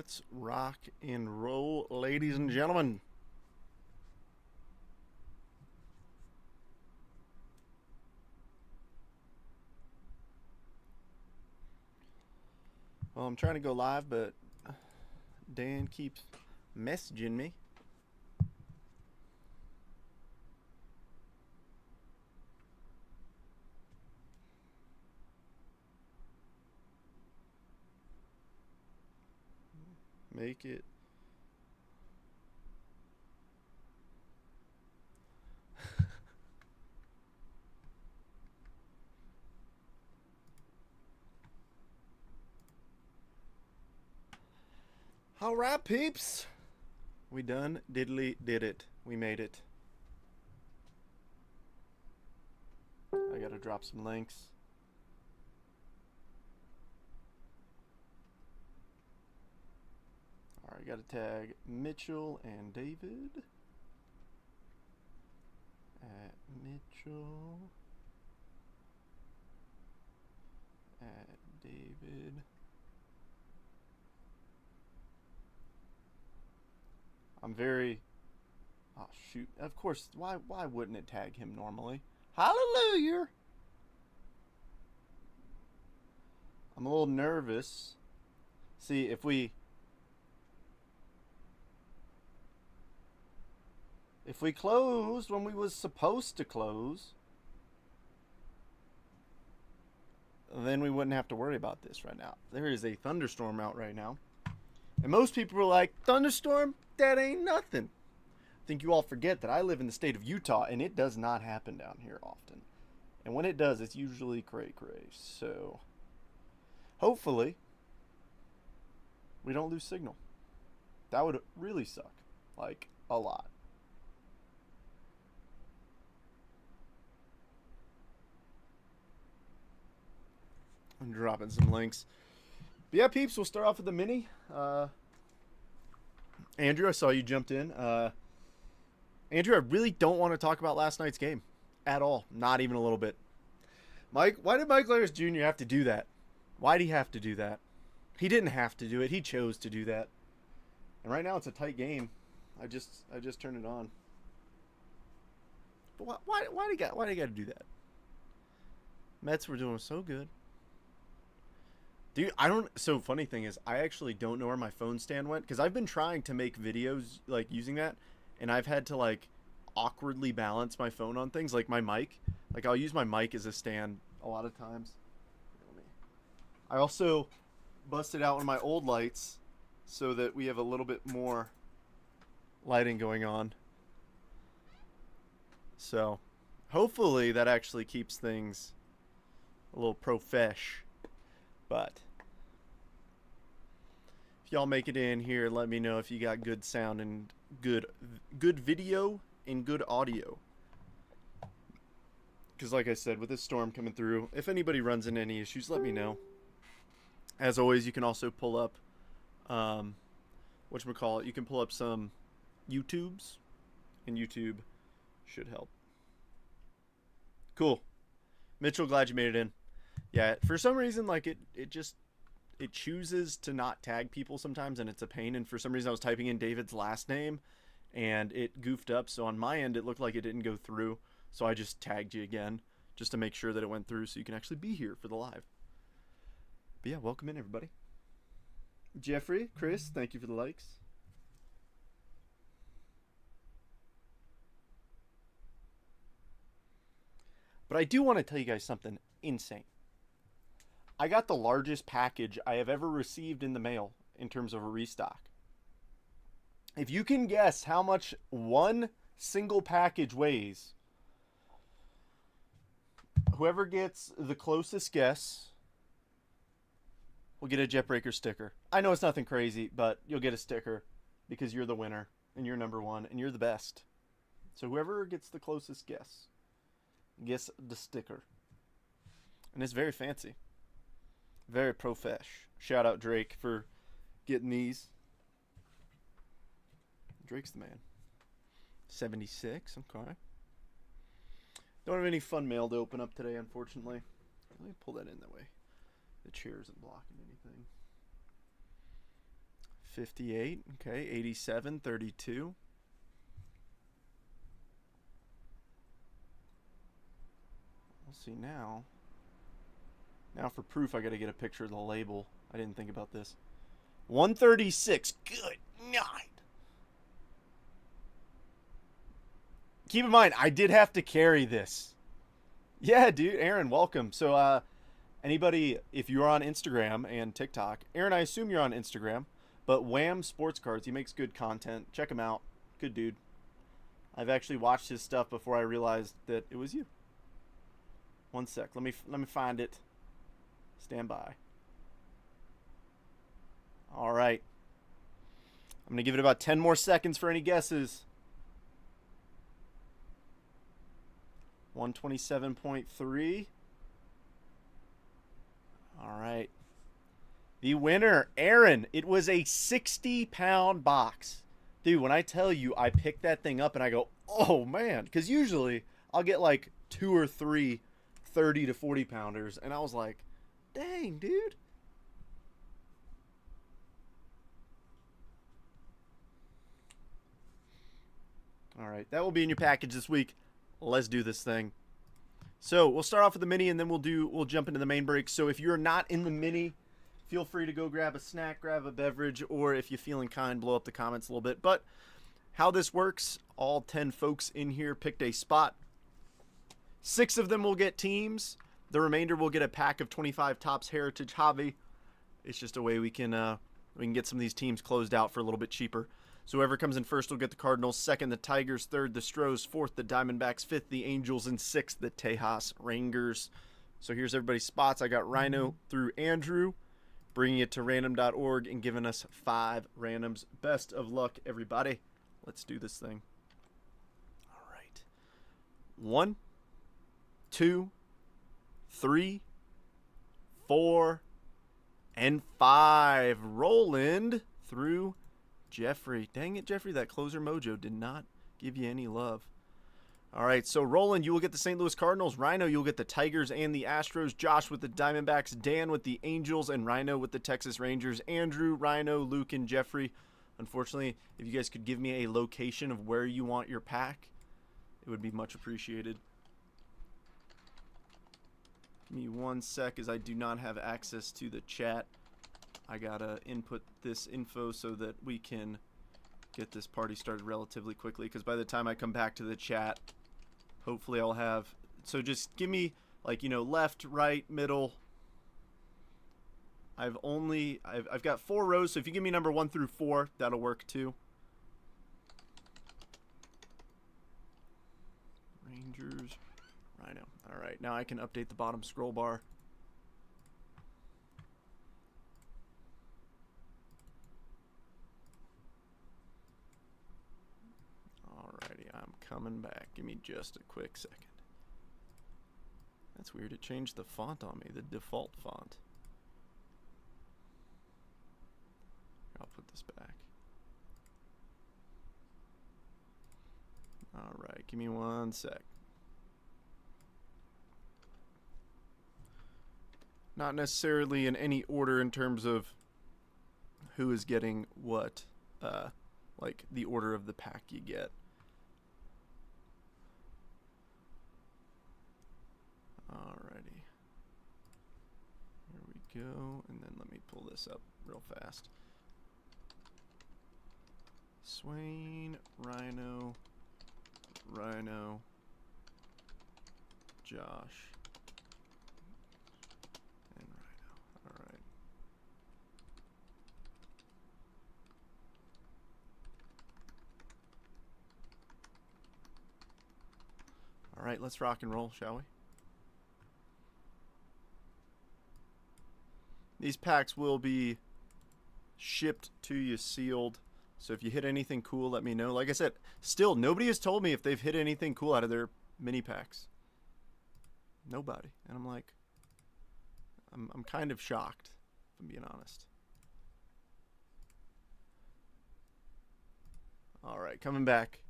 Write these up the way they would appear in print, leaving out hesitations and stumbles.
Let's rock and roll, ladies and gentlemen. Well, I'm trying to go live, but Dan keeps messaging me. Make it. All right, peeps. We done diddly did it. We made it. I gotta drop some links. Alright, gotta tag Mitchell and David. At Mitchell. At David. I'm very... Oh, shoot. Of course, why wouldn't it tag him normally? Hallelujah! I'm a little nervous. See, if we closed when we was supposed to close, then we wouldn't have to worry about this right now. There is a thunderstorm out right now. And most people are like, thunderstorm? That ain't nothing. I think you all forget that I live in the state of Utah, and it does not happen down here often. And when it does, it's usually cray-cray. So, hopefully, we don't lose signal. That would really suck. Like, a lot. I'm dropping some links. But yeah, peeps, we'll start off with the mini. Andrew, I saw you jumped in. Andrew, I really don't want to talk about last night's game at all. Not even a little bit. Mike, why did Mike Larris Jr. have to do that? Why did he have to do that? He didn't have to do it. He chose to do that. And right now it's a tight game. I just turned it on. But why do you got to do that? Mets were doing so good. Dude, so funny thing is, I actually don't know where my phone stand went, because I've been trying to make videos, like, using that, and I've had to, like, awkwardly balance my phone on things, like my mic. Like, I'll use my mic as a stand a lot of times. I also busted out one of my old lights so that we have a little bit more lighting going on. So, hopefully that actually keeps things a little profesh. But if y'all make it in here, let me know if you got good sound and good video and good audio. Because like I said, with this storm coming through, if anybody runs into any issues, let me know. As always, you can also pull up, whatchamacallit, you can pull up some YouTubes, and YouTube should help. Cool. Mitchell, glad you made it in. Yeah, for some reason, like, it chooses to not tag people sometimes, and it's a pain. And for some reason, I was typing in David's last name, and it goofed up. So on my end, it looked like it didn't go through. So I just tagged you again, just to make sure that it went through, so you can actually be here for the live. But yeah, welcome in, everybody. Jeffrey, Chris, thank you for the likes. But I do want to tell you guys something insane. I got the largest package I have ever received in the mail in terms of a restock. If you can guess how much one single package weighs, whoever gets the closest guess will get a Jetbreaker sticker. I know it's nothing crazy, but you'll get a sticker because you're the winner and you're number one and you're the best. So whoever gets the closest guess gets the sticker. And it's very fancy. Very profesh. Shout out Drake for getting these. Drake's the man. 76, okay. Don't have any fun mail to open up today, unfortunately. Let me pull that in that way. The chair isn't blocking anything. 58. Okay, 87, 32. We'll see now. Now for proof, I got to get a picture of the label. I didn't think about this. 136. Good night. Keep in mind, I did have to carry this. Yeah, dude. Aaron, welcome. So, anybody, if you're on Instagram and TikTok, Aaron, I assume you're on Instagram, but Wham Sports Cards, he makes good content. Check him out. Good dude. I've actually watched his stuff before I realized that it was you. One sec. Let me find it. Stand by. All right. I'm going to give it about 10 more seconds for any guesses. 127.3. All right. The winner, Aaron. It was a 60-pound box. Dude, when I tell you I picked that thing up and I go, oh, man. Because usually I'll get like 2 or 3 30 to 40 pounders. And I was like, dang, dude. All right. That will be in your package this week. Let's do this thing. So we'll start off with the mini and then we'll jump into the main break. So if you're not in the mini, feel free to go grab a snack, grab a beverage, or if you're feeling kind, blow up the comments a little bit. But how this works, all 10 folks in here picked a spot. 6 of them will get teams. The remainder will get a pack of 25 Topps Heritage Hobby. It's just a way we can get some of these teams closed out for a little bit cheaper. So whoever comes in first will get the Cardinals, second the Tigers, third the Stros, fourth the Diamondbacks, fifth the Angels, and sixth the Tejas Rangers. So here's everybody's spots. I got Rhino through Andrew, bringing it to random.org and giving us 5 randoms. Best of luck, everybody. Let's do this thing. All right. 1, 2, 3, 4, and 5. Roland through Jeffrey. Dang it, Jeffrey. That closer mojo did not give you any love. All right, so Roland, you will get the St. Louis Cardinals. Rhino, you'll get the Tigers and the Astros. Josh with the Diamondbacks. Dan with the Angels. And Rhino with the Texas Rangers. Andrew, Rhino, Luke, and Jeffrey. Unfortunately, if you guys could give me a location of where you want your pack, it would be much appreciated. Give me 1 sec as I do not have access to the chat. I gotta input this info so that we can get this party started relatively quickly, because by the time I come back to the chat, hopefully I'll have, so just give me like, you know, left, right, middle. I've got 4 rows, so if you give me number 1 through 4, that'll work too. Rangers, Rhino. All right, now I can update the bottom scroll bar. Alrighty, I'm coming back. Give me just a quick second. That's weird. It changed the font on me, the default font. I'll put this back. Alright, give me 1 sec. Not necessarily in any order in terms of who is getting what, like the order of the pack you get. Alrighty. Here we go, and then let me pull this up real fast. Swain, Rhino, Rhino, Josh, and Rhino. Alright. Alright, let's rock and roll, shall we? These packs will be shipped to you sealed. So if you hit anything cool, let me know. Like I said, still, nobody has told me if they've hit anything cool out of their mini packs. Nobody. And I'm like, I'm kind of shocked, if I'm being honest. All right, coming back.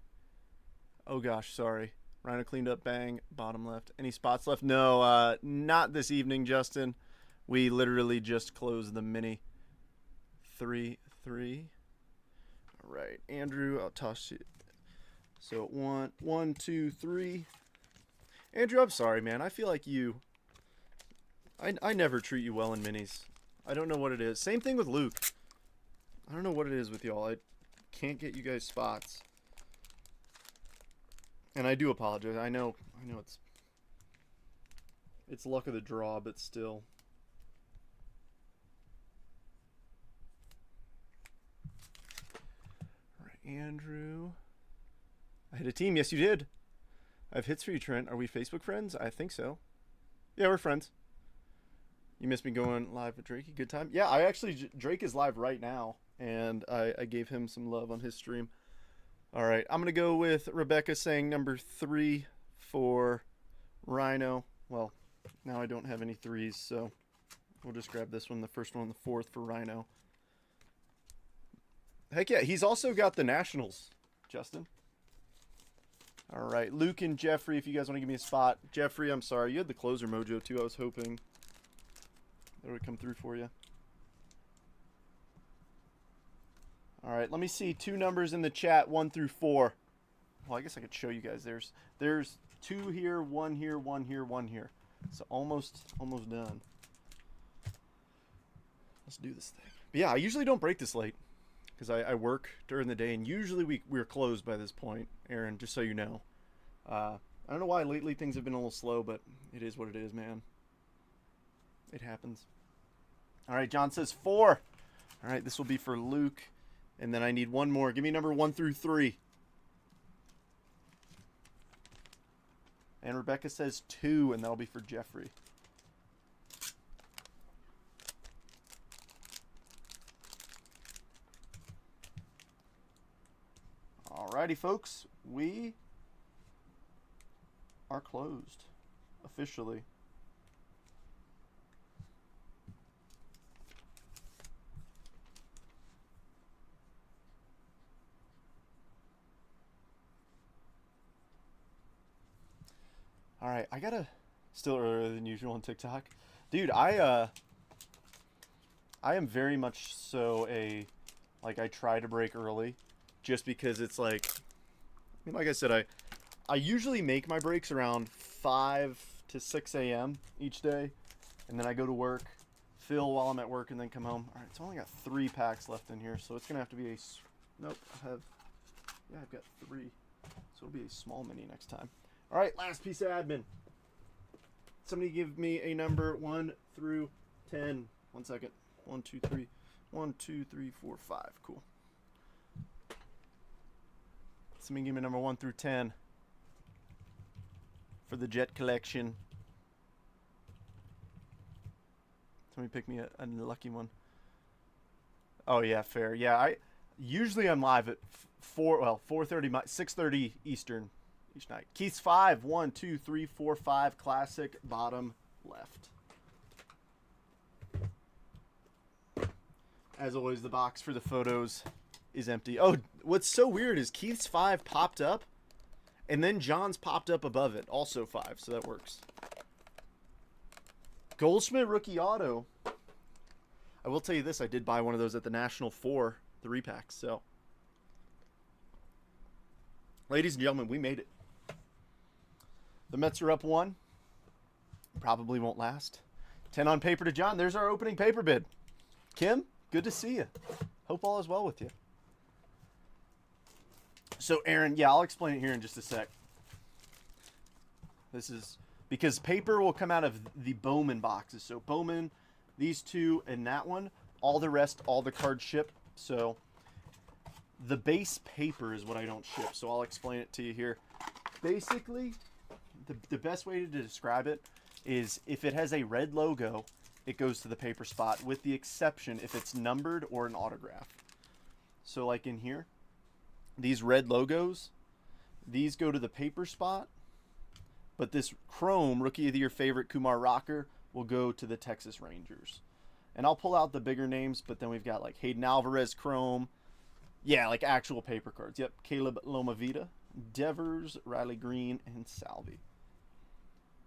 Oh gosh, sorry. Rhino cleaned up, bang, bottom left. Any spots left? No, not this evening, Justin. We literally just closed the mini. 3-3. All right, Andrew, I'll toss you. So 1, 2, 3. Andrew, I'm sorry, man. I feel like I never treat you well in minis. I don't know what it is. Same thing with Luke. I don't know what it is with y'all. I can't get you guys spots. And I do apologize. I know it's luck of the draw, but still. All right, Andrew. I hit a team. Yes, you did. I have hits for you, Trent. Are we Facebook friends? I think so. Yeah, we're friends. You missed me going live with Drakey. Good time. Yeah, Drake is live right now, and I gave him some love on his stream. All right, I'm going to go with Rebecca saying number 3 for Rhino. Well, now I don't have any 3s, so we'll just grab this one, the first one, the 4th for Rhino. Heck yeah, he's also got the Nationals, Justin. All right, Luke and Jeffrey, if you guys want to give me a spot. Jeffrey, I'm sorry. You had the closer mojo, too. I was hoping that would come through for you. All right, let me see 2 numbers in the chat, 1 through 4. Well, I guess I could show you guys. There's 2 here, 1 here, 1 here, 1 here. So almost done. Let's do this thing. But yeah, I usually don't break this late because I work during the day, and usually we're closed by this point, Aaron, just so you know. I don't know why lately things have been a little slow, but it is what it is, man. It happens. All right, John says 4. All right, this will be for Luke, and then I need 1 more. Give me number 1 through 3. And Rebecca says 2, and that'll be for Jeffrey. Alrighty, folks. We are closed. Officially. Alright, I gotta... Still earlier than usual on TikTok. Dude, I am very much so like, I try to break early. Just because it's like... I mean, like I said, I usually make my breaks around 5 to 6 a.m. each day. And then I go to work, fill while I'm at work, and then come home. Alright, it's only got 3 packs left in here, so it's gonna have to be a... Nope, I've got 3. So it'll be a small mini next time. Alright, last piece of admin. Somebody give me a number 1 through 10. 1 second. 1, 2, 3. 1, 2, 3, 4, 5. Cool. Somebody give me number 1 through 10 for the Jet collection. Somebody pick me a lucky one. Oh yeah, fair. Yeah, usually I'm live at 4:30, 6:30 Eastern each night. Keith's 5. 1, 2, 3, 4, 5. Classic bottom left. As always, the box for the photos is empty. Oh, what's so weird is Keith's 5 popped up, and then John's popped up above it, also 5, so that works. Goldschmidt rookie auto. I will tell you this, I did buy one of those at the National 4, the repacks, so. Ladies and gentlemen, we made it. The Mets are up 1. Probably won't last. 10 on paper to John. There's our opening paper bid. Kim, good to see you. Hope all is well with you. So, Aaron, yeah, I'll explain it here in just a sec. This is because paper will come out of the Bowman boxes. So, Bowman, these 2, and that one. All the rest, all the cards ship. So, the base paper is what I don't ship. So, I'll explain it to you here. Basically, the best way to describe it is if it has a red logo, it goes to the paper spot, with the exception if it's numbered or an autograph. So, like in here, these red logos, these go to the paper spot, but this chrome Rookie of the Year favorite Kumar Rocker will go to the Texas Rangers. And I'll pull out the bigger names, but then we've got like Hayden Alvarez chrome. Yeah, like actual paper cards. Yep, Caleb Lomavita, Devers, Riley Green, and Salvi.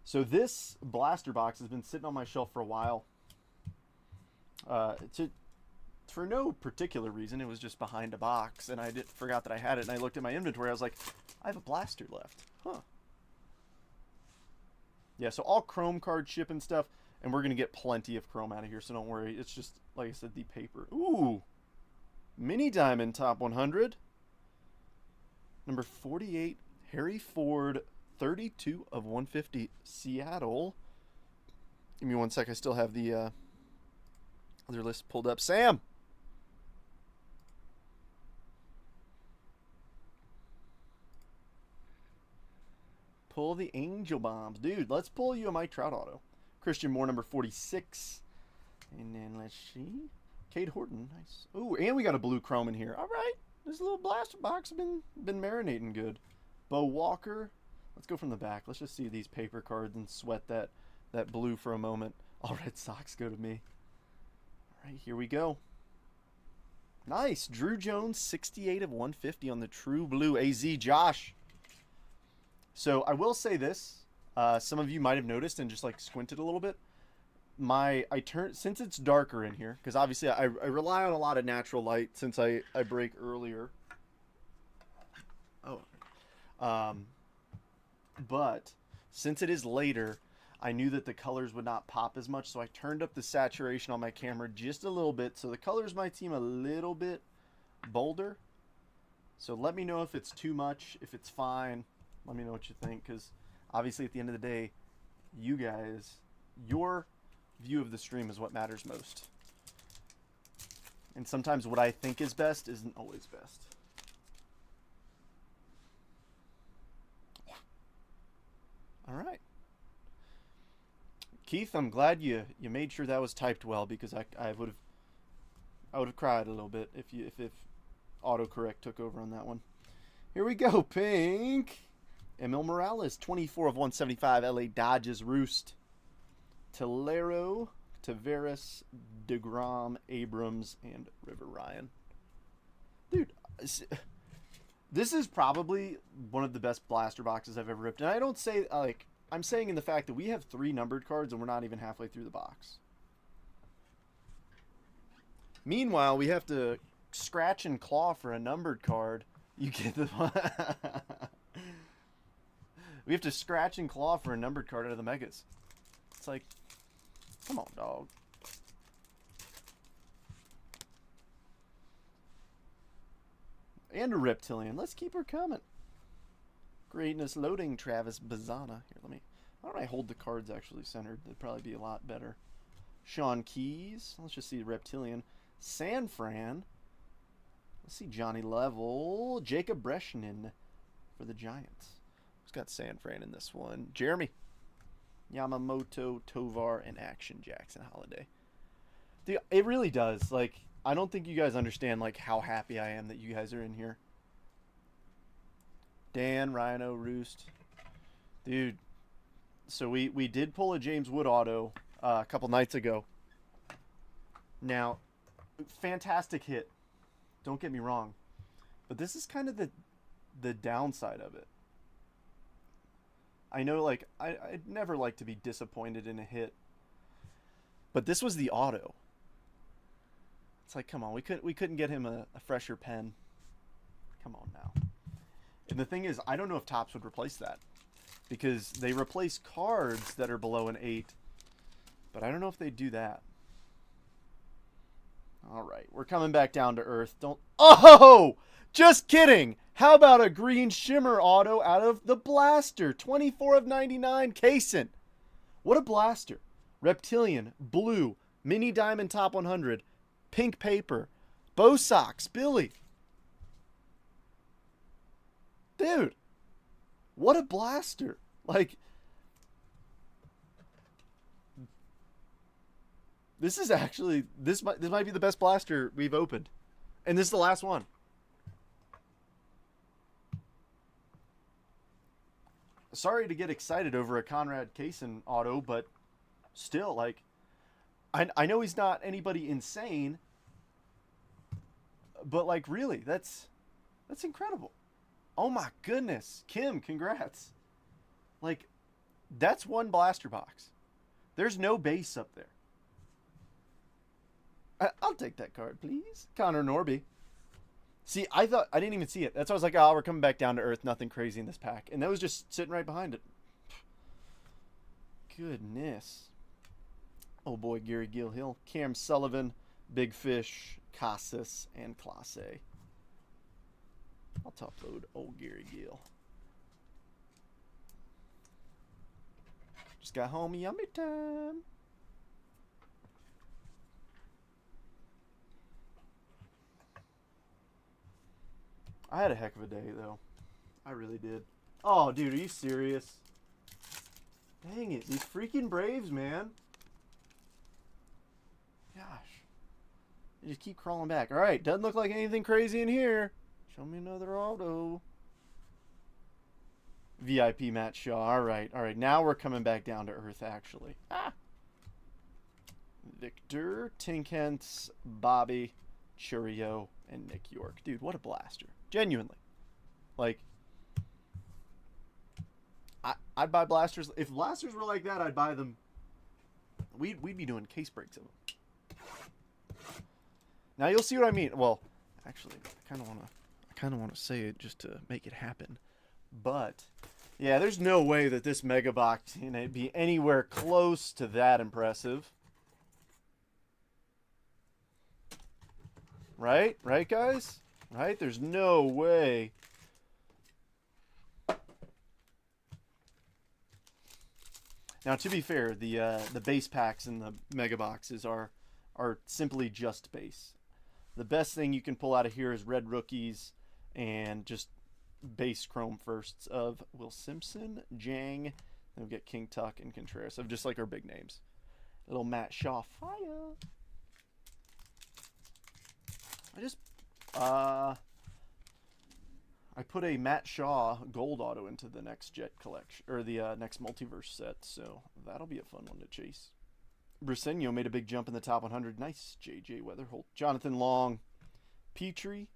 So this blaster box has been sitting on my shelf for a while. To for no particular reason. It was just behind a box, and I forgot that I had it, and I looked at my inventory. I was like, I have a blaster left. Huh. Yeah, so all chrome card ship and stuff, and we're going to get plenty of chrome out of here, so don't worry. It's just, like I said, the paper. Ooh. Mini Diamond Top 100. Number 48, Harry Ford, 32 of 150, Seattle. Give me 1 sec. I still have the other list pulled up. Sam! Pull the Angel Bombs. Dude, let's pull you a Mike Trout auto. Christian Moore, number 46. And then let's see. Cade Horton. Nice. Ooh, and we got a blue chrome in here. All right. This little blaster box has been marinating good. Bo Walker. Let's go from the back. Let's just see these paper cards and sweat that blue for a moment. All Red Sox go to me. All right, here we go. Nice. Drew Jones, 68 of 150 on the True Blue AZ. Josh. So I will say this. Some of you might have noticed and just like squinted a little bit. Since it's darker in here, because obviously I rely on a lot of natural light since I break earlier. But since it is later, I knew that the colors would not pop as much, so I turned up the saturation on my camera just a little bit, so the colors might seem a little bit bolder. So let me know if it's too much, if it's fine. Let me know what you think, because obviously at the end of the day, you guys, your view of the stream is what matters most. And sometimes what I think is best isn't always best. All right. Keith, I'm glad you made sure that was typed well, because I would have cried a little bit if autocorrect took over on that one. Here we go, pink. Emil Morales, 24 of 175, LA Dodgers Roost. Tellero, Taveras, DeGrom, Abrams, and River Ryan. Dude, this is probably one of the best blaster boxes I've ever ripped. And I don't say, like, I'm saying in the fact that we have 3 numbered cards and we're not even halfway through the box. Meanwhile, we have to scratch and claw for a numbered card. You get the... We have to scratch and claw for a numbered card out of the Megas. It's like, come on, dog. And a Reptilian. Let's keep her coming. Greatness loading, Travis Bazzana. Here, why don't I hold the cards actually centered? That'd probably be a lot better. Sean Keys. Let's just see the Reptilian. San Fran. Let's see Johnny Level. Jacob Breshnan for the Giants. Who's got San Fran in this one? Jeremy. Yamamoto, Tovar, and Action Jackson Holiday. Dude, it really does. Like, I don't think you guys understand, like, how happy I am that you guys are in here. Dan, Rhino, Roost. Dude, so we did pull a James Wood auto a couple nights ago. Now, fantastic hit. Don't get me wrong. But this is kind of the downside of it. I know, like, I'd never like to be disappointed in a hit. But this was the auto. It's like, come on, we couldn't get him a fresher pen. Come on now. And the thing is, I don't know if Topps would replace that. Because they replace cards that are below an 8. But I don't know if they'd do that. Alright, we're coming back down to earth. Oh! Just kidding! How about a green shimmer auto out of the blaster? 24 of 99, Kaysen. What a blaster. Reptilian, blue, mini diamond top 100, pink paper, Bo Sox, Billy. Dude, what a blaster. Like, this is actually, this might be the best blaster we've opened. And this is the last one. Sorry to get excited over a Conrad Kaysen auto, but still, like, I know he's not anybody insane, but, like, really, that's incredible. Oh my goodness. Kim, congrats. Like, that's one blaster box. There's no base up there. I'll take that card, please. Connor Norby. See, I thought I didn't even see it. That's why I was like, oh, we're coming back down to earth. Nothing crazy in this pack. And that was just sitting right behind it. Goodness. Oh boy, Gary Gilhill, Cam Sullivan, Big Fish, Casas, and Clase. I'll top load old Gary Gill. Just got home, yummy time. I had a heck of a day, though. I really did. Oh, dude, are you serious? Dang it. These freaking Braves, man. Gosh. They just keep crawling back. All right, doesn't look like anything crazy in here. Show me another auto. VIP Matt Shaw. All right. Now we're coming back down to earth, actually. Victor, Tinkentz, Bobby, Churio, and Nick York. Dude, what a blaster. Genuinely. Like, I'd buy blasters. If blasters were like that, I'd buy them. We'd be doing case breaks of them. Now you'll see what I mean. Well, actually, I kind of want to say it just to make it happen. But yeah, there's no way that this mega box can be anywhere close to that impressive. Right? Right, guys? Right? There's no way. Now, to be fair, the base packs in the mega boxes are simply just base. The best thing you can pull out of here is red rookies and just base chrome firsts of Will Simpson, Jang, then we'll get King Tuck and Contreras of just like our big names. Little Matt Shaw fire. I put a Matt Shaw gold auto into the next Jet collection, or the next multiverse set, so that'll be a fun one to chase. Briseño made a big jump in the top 100. Nice, JJ Weatherholt. Jonathan Long, Petrie,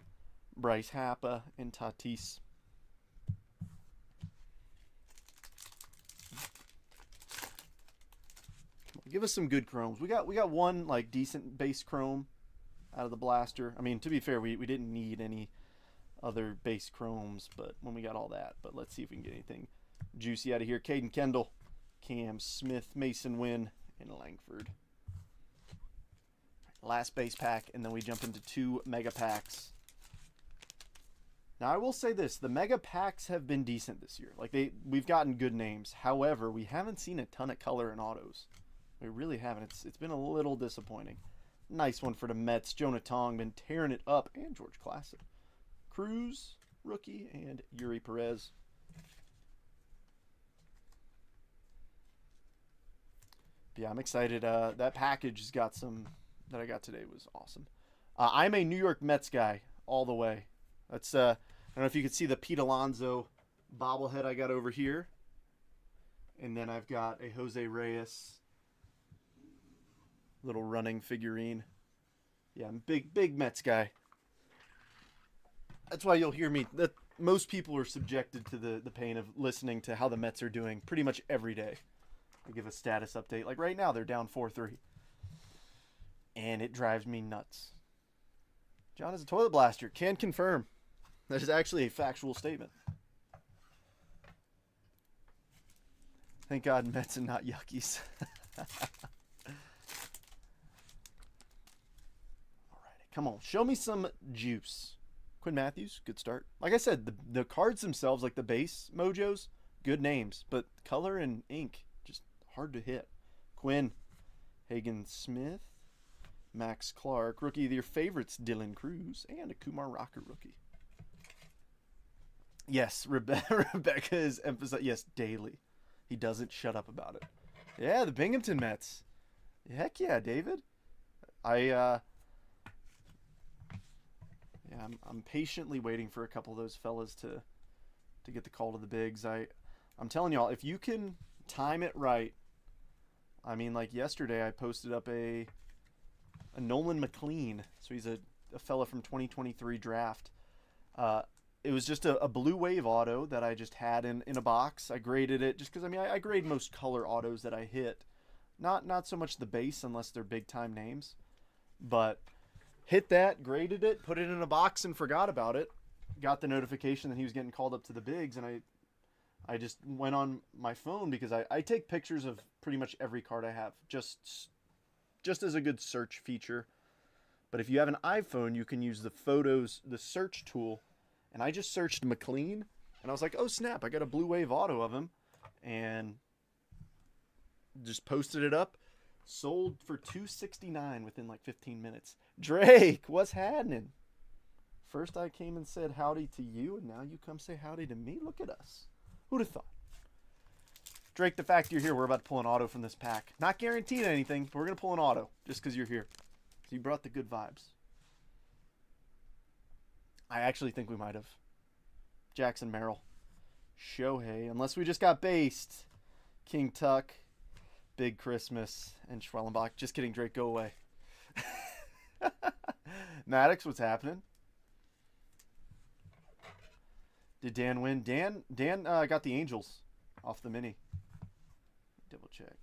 Bryce Happa, and Tatis. Give us some good chromes. We got one like decent base chrome out of the blaster. I mean, to be fair, we didn't need any other base chromes, but when we got all that. But let's see if we can get anything juicy out of here. Caden Kendall, Cam Smith, Mason Wynn, and Langford. Last base pack, and then we jump into 2 mega packs. Now, I will say this. The mega packs have been decent this year. Like, we've gotten good names. However, we haven't seen a ton of color in autos. We really haven't. It's been a little disappointing. Nice one for the Mets. Jonah Tong been tearing it up. And George Classic. Cruz, rookie, and Yuri Perez. Yeah, I'm excited. That package has got some that I got today was awesome. I'm a New York Mets guy all the way. That's I don't know if you can see the Pete Alonso bobblehead I got over here. And then I've got a Jose Reyes little running figurine. Yeah, I'm a big Mets guy. That's why you'll hear me. That most people are subjected to the pain of listening to how the Mets are doing pretty much every day. I give a status update. Like right now, they're down 4-3. And it drives me nuts. John is a toilet blaster. Can confirm. That is actually a factual statement. Thank God Mets and not Yuckies. Alrighty, come on. Show me some juice. Quinn Matthews, good start. Like I said, the cards themselves, like the base mojos, good names. But color and ink, just hard to hit. Quinn, Hagen Smith, Max Clark, rookie of your favorites, Dylan Cruz, and a Kumar Rocker rookie. Yes, Rebecca is emphasizing, yes, daily. He doesn't shut up about it. Yeah, the Binghamton Mets. Heck yeah, David. I'm patiently waiting for a couple of those fellas to get the call to the bigs. I'm telling y'all, if you can time it right. I mean, like yesterday I posted up a Nolan McLean. So he's a fella from 2023 draft. It was just a blue wave auto that I just had in a box. I graded it just because, I mean, I grade most color autos that I hit. Not so much the base unless they're big time names. But hit that, graded it, put it in a box, and forgot about it. Got the notification that he was getting called up to the bigs, and I just went on my phone because I take pictures of pretty much every card I have, just as a good search feature. But if you have an iPhone, you can use the search tool, and I just searched McLean, and I was like, oh snap, I got a Blue Wave auto of him, and just posted it up. Sold for $269 within like 15 minutes. Drake, what's happening? First I came and said howdy to you, and now you come say howdy to me? Look at us. Who'd have thought? Drake, the fact you're here, we're about to pull an auto from this pack. Not guaranteed anything, but we're going to pull an auto just because you're here. So you brought the good vibes. I actually think we might have. Jackson Merrill. Shohei, unless we just got based. King Tuck. Big Christmas. And Schwellenbach. Just kidding, Drake, go away. Maddox, what's happening? Did Dan win? Dan got the Angels off the mini. Double check.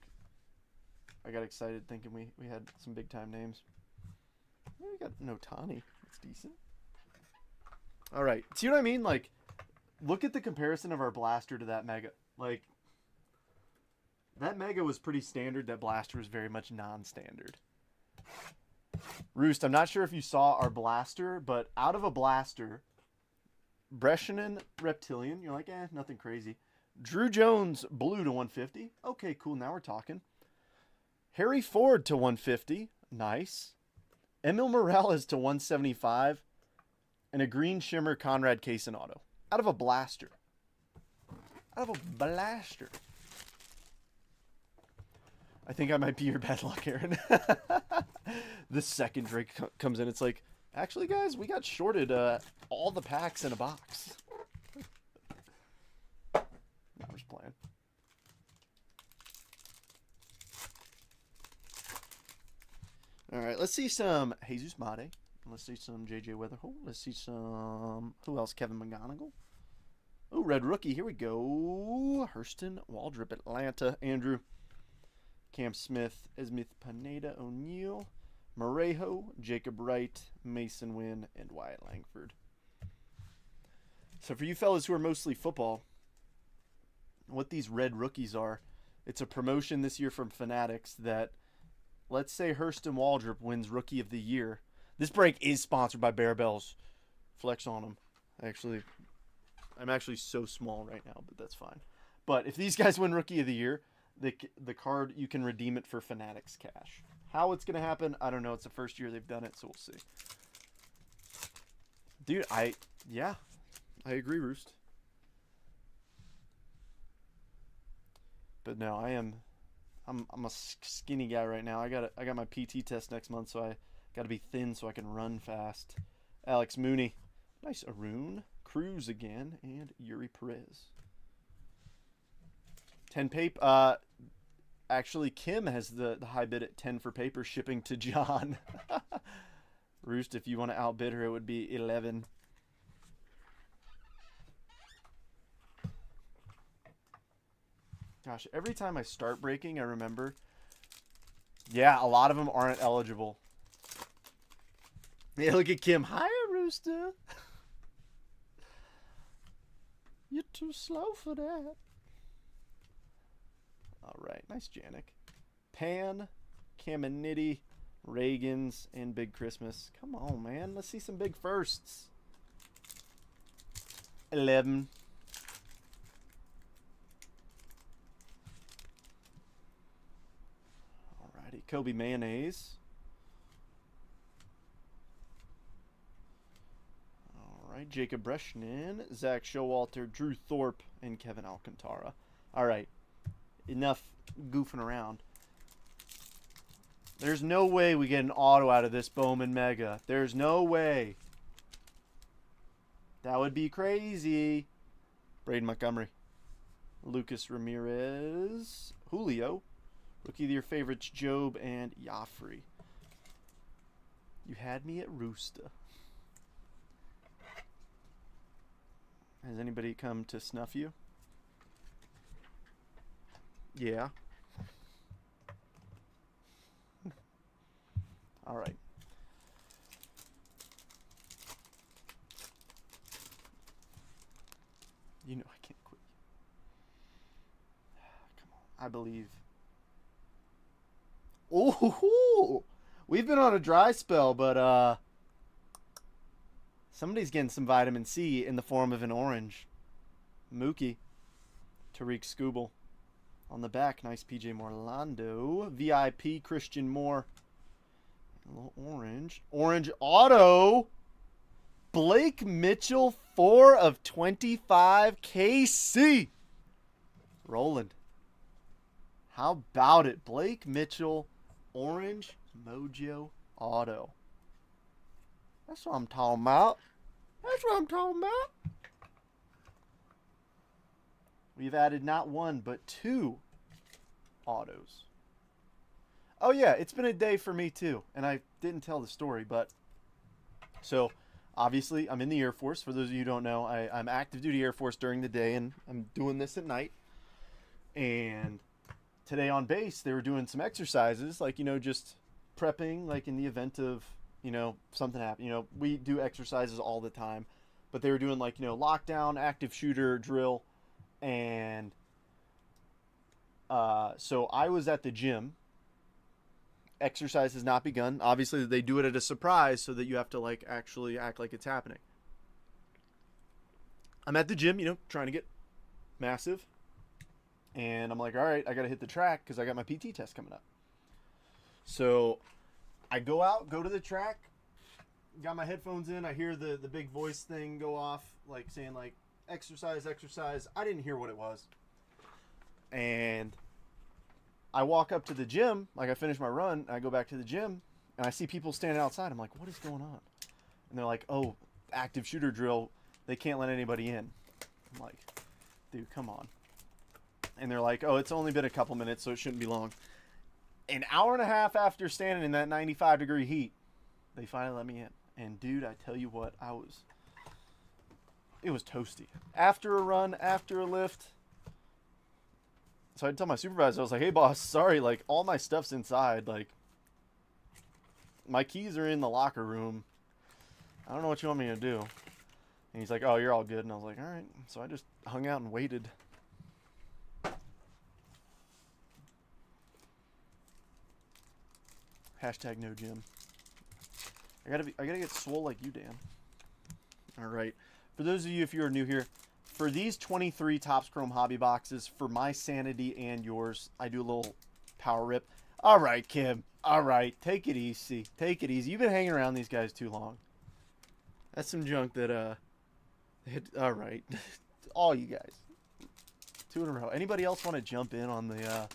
I got excited thinking we had some big time names. We got Notani. That's decent. All right. See what I mean? Like, look at the comparison of our blaster to that mega. Like, that mega was pretty standard. That blaster was very much non-standard. Roost, I'm not sure if you saw our blaster, but out of a blaster, Brescianen Reptilian, you're like, nothing crazy. Drew Jones blue to 150. Okay, cool. Now we're talking. Harry Ford to 150. Nice. Emil Morales to 175. And a green shimmer Conrad Kaysen auto. Out of a blaster. Out of a blaster. I think I might be your bad luck, Aaron. The second Drake comes in, it's like, actually, guys, we got shorted all the packs in a box. No, I'm just playing. All right, let's see some Jesus Mate. Let's see some J.J. Weatherholt. Let's see some... Who else? Kevin McGonigal. Oh, red rookie. Here we go. Hurston Waldrop, Atlanta. Andrew. Cam Smith. Esmith Pineda O'Neill. Morejo. Jacob Wright. Mason Wynn. And Wyatt Langford. So for you fellas who are mostly football, what these red rookies are, it's a promotion this year from Fanatics that, let's say Hurston Waldrop wins Rookie of the Year. This break is sponsored by Bear Bells. Flex on them. Actually, I'm actually so small right now, but that's fine. But if these guys win Rookie of the Year, the card, you can redeem it for Fanatics cash. How it's going to happen, I don't know. It's the first year they've done it, so we'll see. Dude, I agree, Roost. But no, I'm a skinny guy right now. I got my PT test next month, so I got to be thin so I can run fast. Alex Mooney. Nice Arun. Cruz again. And Yuri Perez. 10 paper. Actually, Kim has the high bid at 10 for paper shipping to John. Roost, if you want to outbid her, it would be 11. Gosh, every time I start breaking, I remember. Yeah, a lot of them aren't eligible. Yeah, look at Kim. Hiya, Rooster. You're too slow for that. All right, nice Janik. Pan, Caminiti, Reagans, and Big Christmas. Come on, man. Let's see some big firsts. 11. Alrighty, Kobe Mayonnaise. Alright, Jacob Brescianen, Zach Showalter, Drew Thorpe, and Kevin Alcantara. Alright, enough goofing around. There's no way we get an auto out of this Bowman Mega. There's no way. That would be crazy. Braden Montgomery. Lucas Ramirez. Julio. Rookie of the Year favorites Job and Joffrey. You had me at Rooster. Has anybody come to snuff you? Yeah. All right. I believe. Ooh, we've been on a dry spell, but somebody's getting some vitamin C in the form of an orange. Mookie. Tariq Skubal. On the back, nice PJ Morlando. VIP Christian Moore. A little orange. Orange auto. Blake Mitchell, 4 of 25. KC. Roland. How about it? Blake Mitchell, orange mojo auto. That's what I'm talking about. That's what I'm talking about. We've added not one, but 2 autos. Oh, yeah, it's been a day for me, too. And I didn't tell the story, but... So, obviously, I'm in the Air Force. For those of you who don't know, I'm active duty Air Force during the day, and I'm doing this at night. And today on base, they were doing some exercises, like, you know, just prepping, like, in the event of, you know, something happen. You know, we do exercises all the time. But they were doing, like, you know, lockdown, active shooter, drill. And so I was at the gym. Exercise has not begun. Obviously, they do it at a surprise so that you have to, like, actually act like it's happening. I'm at the gym, you know, trying to get massive. And I'm like, all right, I got to hit the track because I got my PT test coming up. So I go to the track, got my headphones in. I hear the big voice thing go off, like saying, like, exercise. I didn't hear what it was. And I walk up to the gym, like I finish my run, I go back to the gym, and I see people standing outside. I'm like, what is going on? And they're like, oh, active shooter drill. They can't let anybody in. I'm like, dude, come on. And they're like, oh, it's only been a couple minutes, so it shouldn't be long. An hour and a half after standing in that 95-degree heat, they finally let me in. And, dude, I tell you what, it was toasty. After a run, after a lift. So I tell my supervisor, I was like, hey, boss, sorry, like, all my stuff's inside. Like, my keys are in the locker room. I don't know what you want me to do. And he's like, oh, you're all good. And I was like, all right. So I just hung out and waited. Hashtag no gym. I gotta get swole like you, Dan. All right. For those of you, if you are new here, for these 23 Topps Chrome hobby boxes, for my sanity and yours, I do a little power rip. All right, Kim. All right. Take it easy. Take it easy. You've been hanging around these guys too long. That's some junk that, all right. All you guys. 2 in a row. Anybody else want to jump in on the,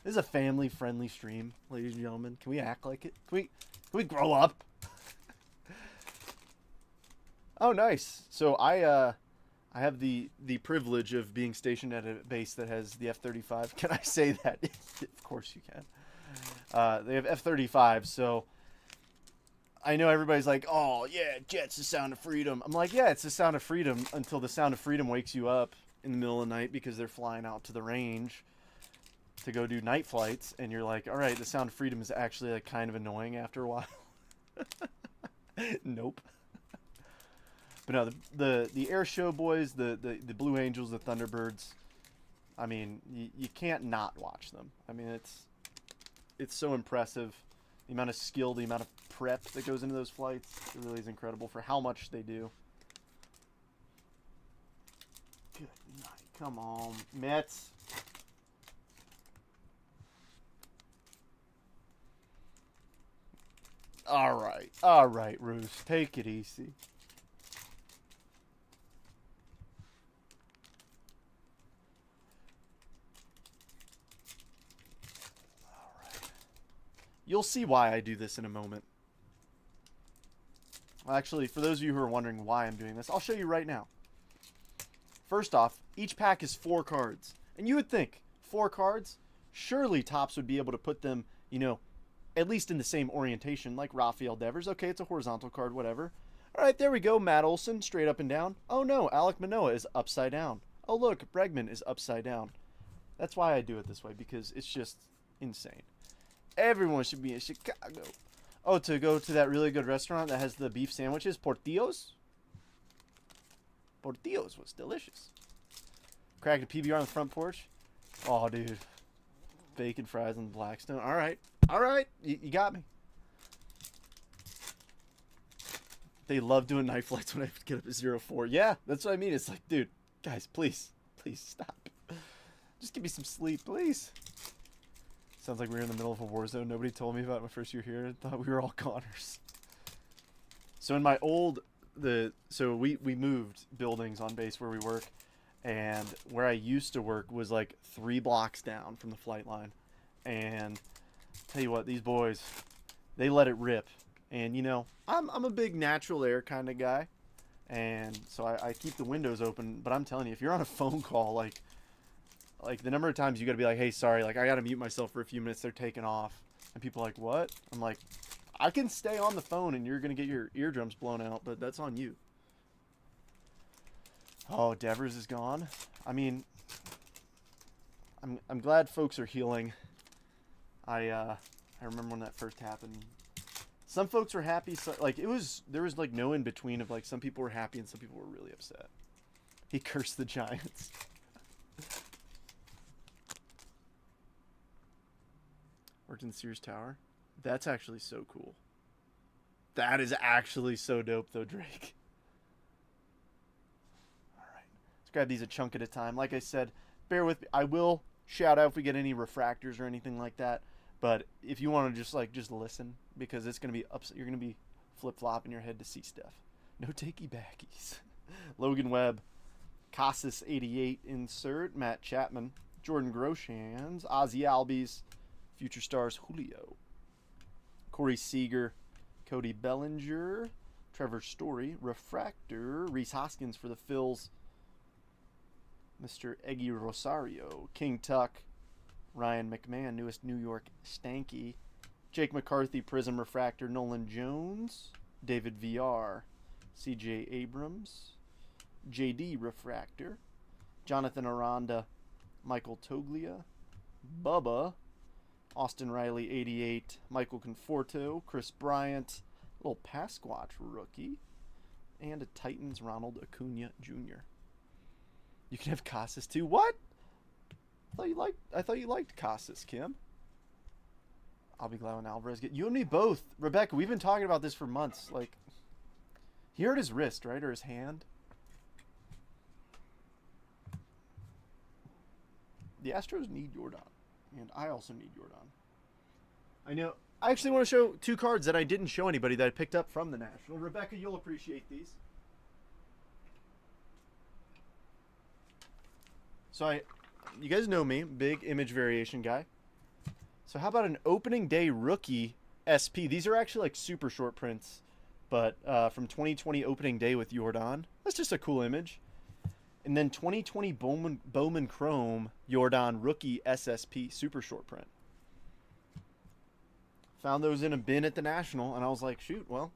this is a family-friendly stream, ladies and gentlemen. Can we act like it? Can we grow up? Oh, nice. So I have the privilege of being stationed at a base that has the F-35. Can I say that? Of course you can. They have F-35, so I know everybody's like, oh, yeah, jet's the sound of freedom. I'm like, yeah, it's the sound of freedom until the sound of freedom wakes you up in the middle of the night because they're flying out to the range to go do night flights, and you're like, all right, the sound of freedom is actually, like, kind of annoying after a while. Nope. But no, the air show boys, the Blue Angels, the Thunderbirds, I mean, you can't not watch them. I mean, it's so impressive. The amount of skill, the amount of prep that goes into those flights, it really is incredible for how much they do. Good night. Come on, Mets. All right, Roos. Take it easy. All right. You'll see why I do this in a moment. Well, actually, for those of you who are wondering why I'm doing this, I'll show you right now. First off, each pack is 4 cards. And you would think, 4 cards? Surely Topps would be able to put them, you know, at least in the same orientation, like Rafael Devers. Okay, it's a horizontal card, whatever. All right, there we go. Matt Olson, straight up and down. Oh, no, Alek Manoah is upside down. Oh, look, Bregman is upside down. That's why I do it this way, because it's just insane. Everyone should be in Chicago. Oh, to go to that really good restaurant that has the beef sandwiches, Portillo's? Portillo's was delicious. Cracked a PBR on the front porch. Oh, dude. bacon fries on the Blackstone. All right. You got me. They love doing night flights when I get up at 04. Yeah, that's what I mean. It's like, dude, guys, please stop. Just give me some sleep, please. Sounds like we were in the middle of a war zone. Nobody told me about my first year here. I thought we were all goners. So in my old, we moved buildings on base where we work, and where I used to work was like 3 blocks down from the flight line. And tell you what, these boys, they let it rip. And you know, I'm a big natural air kind of guy, and so I keep the windows open. But I'm telling you, if you're on a phone call, like the number of times you got to be like, hey, sorry, like I got to mute myself for a few minutes. They're taking off, and people are like, what? I'm like, I can stay on the phone, and you're gonna get your eardrums blown out, but that's on you. Oh, Devers is gone. I mean, I'm glad folks are healing. I remember when that first happened. Some folks were happy, so, like there was like no in between of like some people were happy and some people were really upset. He cursed the Giants. Worked in the Sears Tower. That's actually so cool. That is actually so dope though, Drake. All right, let's grab these a chunk at a time. Like I said, bear with me. I will shout out if we get any refractors or anything like that. But if you want to just listen, because it's going to be upset. You're going to be flip-flopping your head to see stuff. No takey backies. Logan Webb, Casas 88 insert, Matt Chapman, Jordan Groshans, Ozzy Albies, Future Stars Julio, Corey Seager, Cody Bellinger, Trevor Story, Refractor, Reese Hoskins for the Phils, Mr. Eggy Rosario, King Tuck, Ryan McMahon, newest New York Stanky, Jake McCarthy, Prism Refractor, Nolan Jones, David VR, CJ Abrams, JD Refractor, Jonathan Aranda, Michael Toglia, Bubba, Austin Riley 88, Michael Conforto, Chris Bryant, little Pasquatch rookie, and a Titans Ronald Acuna Jr. You can have Casas too. What? I thought you liked Casas, Kim. I'll be glad when Alvarez get you and me both. Rebecca, we've been talking about this for months. Like, he hurt his wrist, right? Or his hand. The Astros need Jordan. And I also need Jordan. I know. I actually want to show 2 cards that I didn't show anybody that I picked up from the National. Rebecca, you'll appreciate these. So you guys know me, big image variation guy. So how about an opening day rookie SP? These are actually like super short prints, but from 2020 opening day with Jordan. That's just a cool image. And then 2020 Bowman Chrome Jordan rookie SSP super short print. Found those in a bin at the National, and I was like, shoot, well,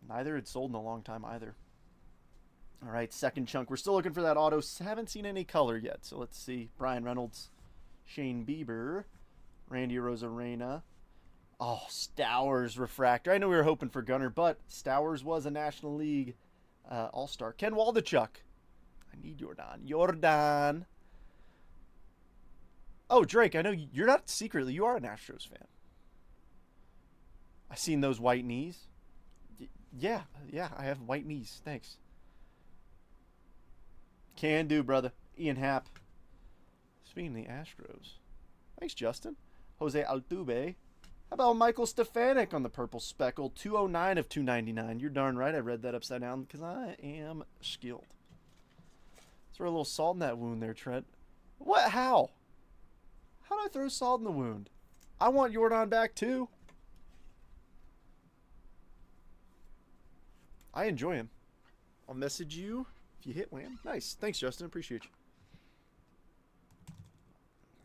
neither had sold in a long time either. All right, second chunk. We're still looking for that auto. Haven't seen any color yet, so let's see. Brian Reynolds, Shane Bieber, Randy Rosarena. Oh, Stowers Refractor. I know we were hoping for Gunner, but Stowers was a National League All-Star. Ken Waldachuk. I need Jordan. Oh, Drake, I know you're not secretly. You are an Astros fan. I seen those white knees. Yeah, I have white knees. Thanks. Can do, brother. Ian Happ. Speaking of the Astros. Thanks, Justin. Jose Altuve. How about Michael Stefanik on the purple speckle? 209 of 299. You're darn right I read that upside down because I am skilled. Throw a little salt in that wound there, Trent. What? How? How do I throw salt in the wound? I want Jordan back too. I enjoy him. I'll message you if you hit wham. Nice. Thanks, Justin. Appreciate you.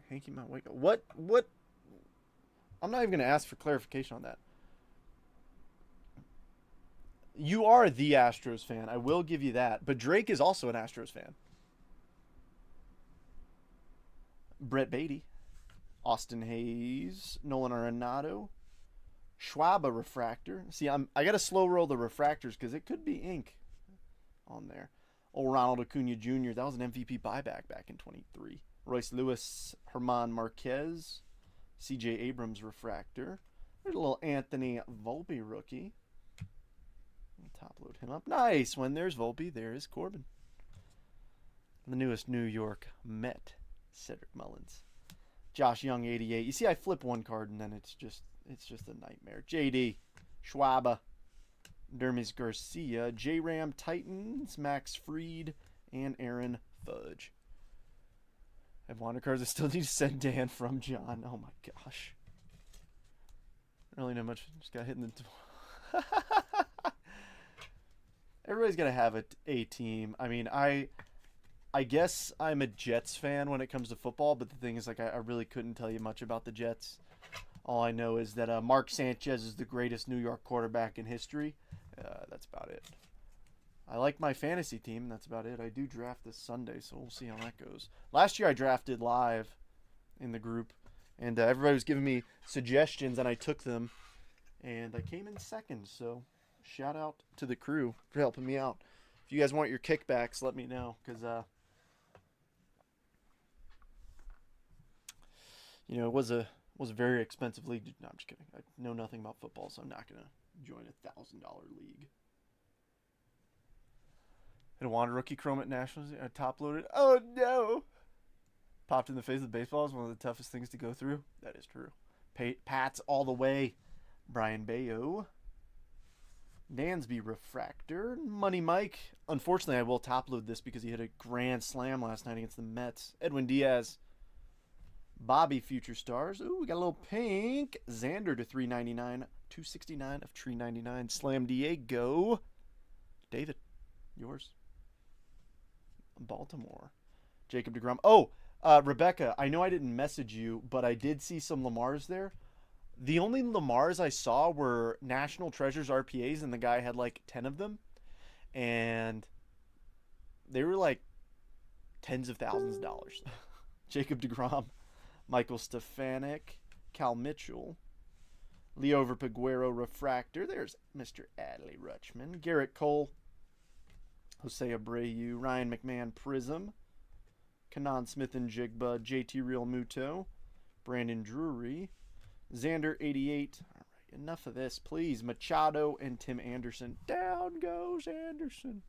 Hanky Mount Wake. What? I'm not even going to ask for clarification on that. You are the Astros fan. I will give you that. But Drake is also an Astros fan. Brett Beatty. Austin Hayes. Nolan Arenado. Schwab Refractor. See, I got to slow roll the refractors because it could be ink on there. Old Ronald Acuna Jr., that was an MVP buyback back in 23. Royce Lewis, Herman Marquez, C.J. Abrams refractor. There's a little Anthony Volpe rookie. Top load him up. Nice. When there's Volpe, there is Corbin. The newest New York Met, Cedric Mullins. Josh Young, 88. You see, I flip one card and then it's just a nightmare. JD, Schwaba, Dermis Garcia, J-Ram Titans, Max Fried, and Aaron Fudge. I have Wander cards I still need to send Dan from John. Oh my gosh. I don't really know much. Just got hit in the... Everybody's got to have a team. I mean, I guess I'm a Jets fan when it comes to football, but the thing is, like, I really couldn't tell you much about the Jets. All I know is that Mark Sanchez is the greatest New York quarterback in history. That's about it. I like my fantasy team. That's about it. I do draft this Sunday, so we'll see how that goes. Last year I drafted live in the group, and everybody was giving me suggestions, and I took them, and I came in second. So shout out to the crew for helping me out. If you guys want your kickbacks, let me know, because you know, it was a very expensive league. No, I'm just kidding. I know nothing about football, so I'm not gonna join a $1,000 league. Hit a Wander rookie chrome at Nationals. I top loaded. Oh no! Popped in the face of the baseball is one of the toughest things to go through. That is true. Pats all the way. Brian Bayo. Dansby refractor. Money Mike. Unfortunately, I will top load this because he hit a grand slam last night against the Mets. Edwin Diaz. Bobby Future Stars. Ooh, we got a little pink. Xander to 399. 269 of 399. Slam Diego. David, yours. Baltimore. Jacob deGrom. Oh, Rebecca, I know I didn't message you, but I did see some Lamars there. The only Lamars I saw were National Treasures RPAs, and the guy had like 10 of them. And they were like tens of thousands of dollars. Jacob deGrom. Michael Stefanik. Cal Mitchell. Leo Verpiguero refractor. There's Mr. Adley Rutschman. Garrett Cole. Jose Abreu. Ryan McMahon Prism. Kanan Smith and Jigba. JT Real Muto. Brandon Drury. Xander 88. All right, enough of this, please. Machado and Tim Anderson. Down goes Anderson.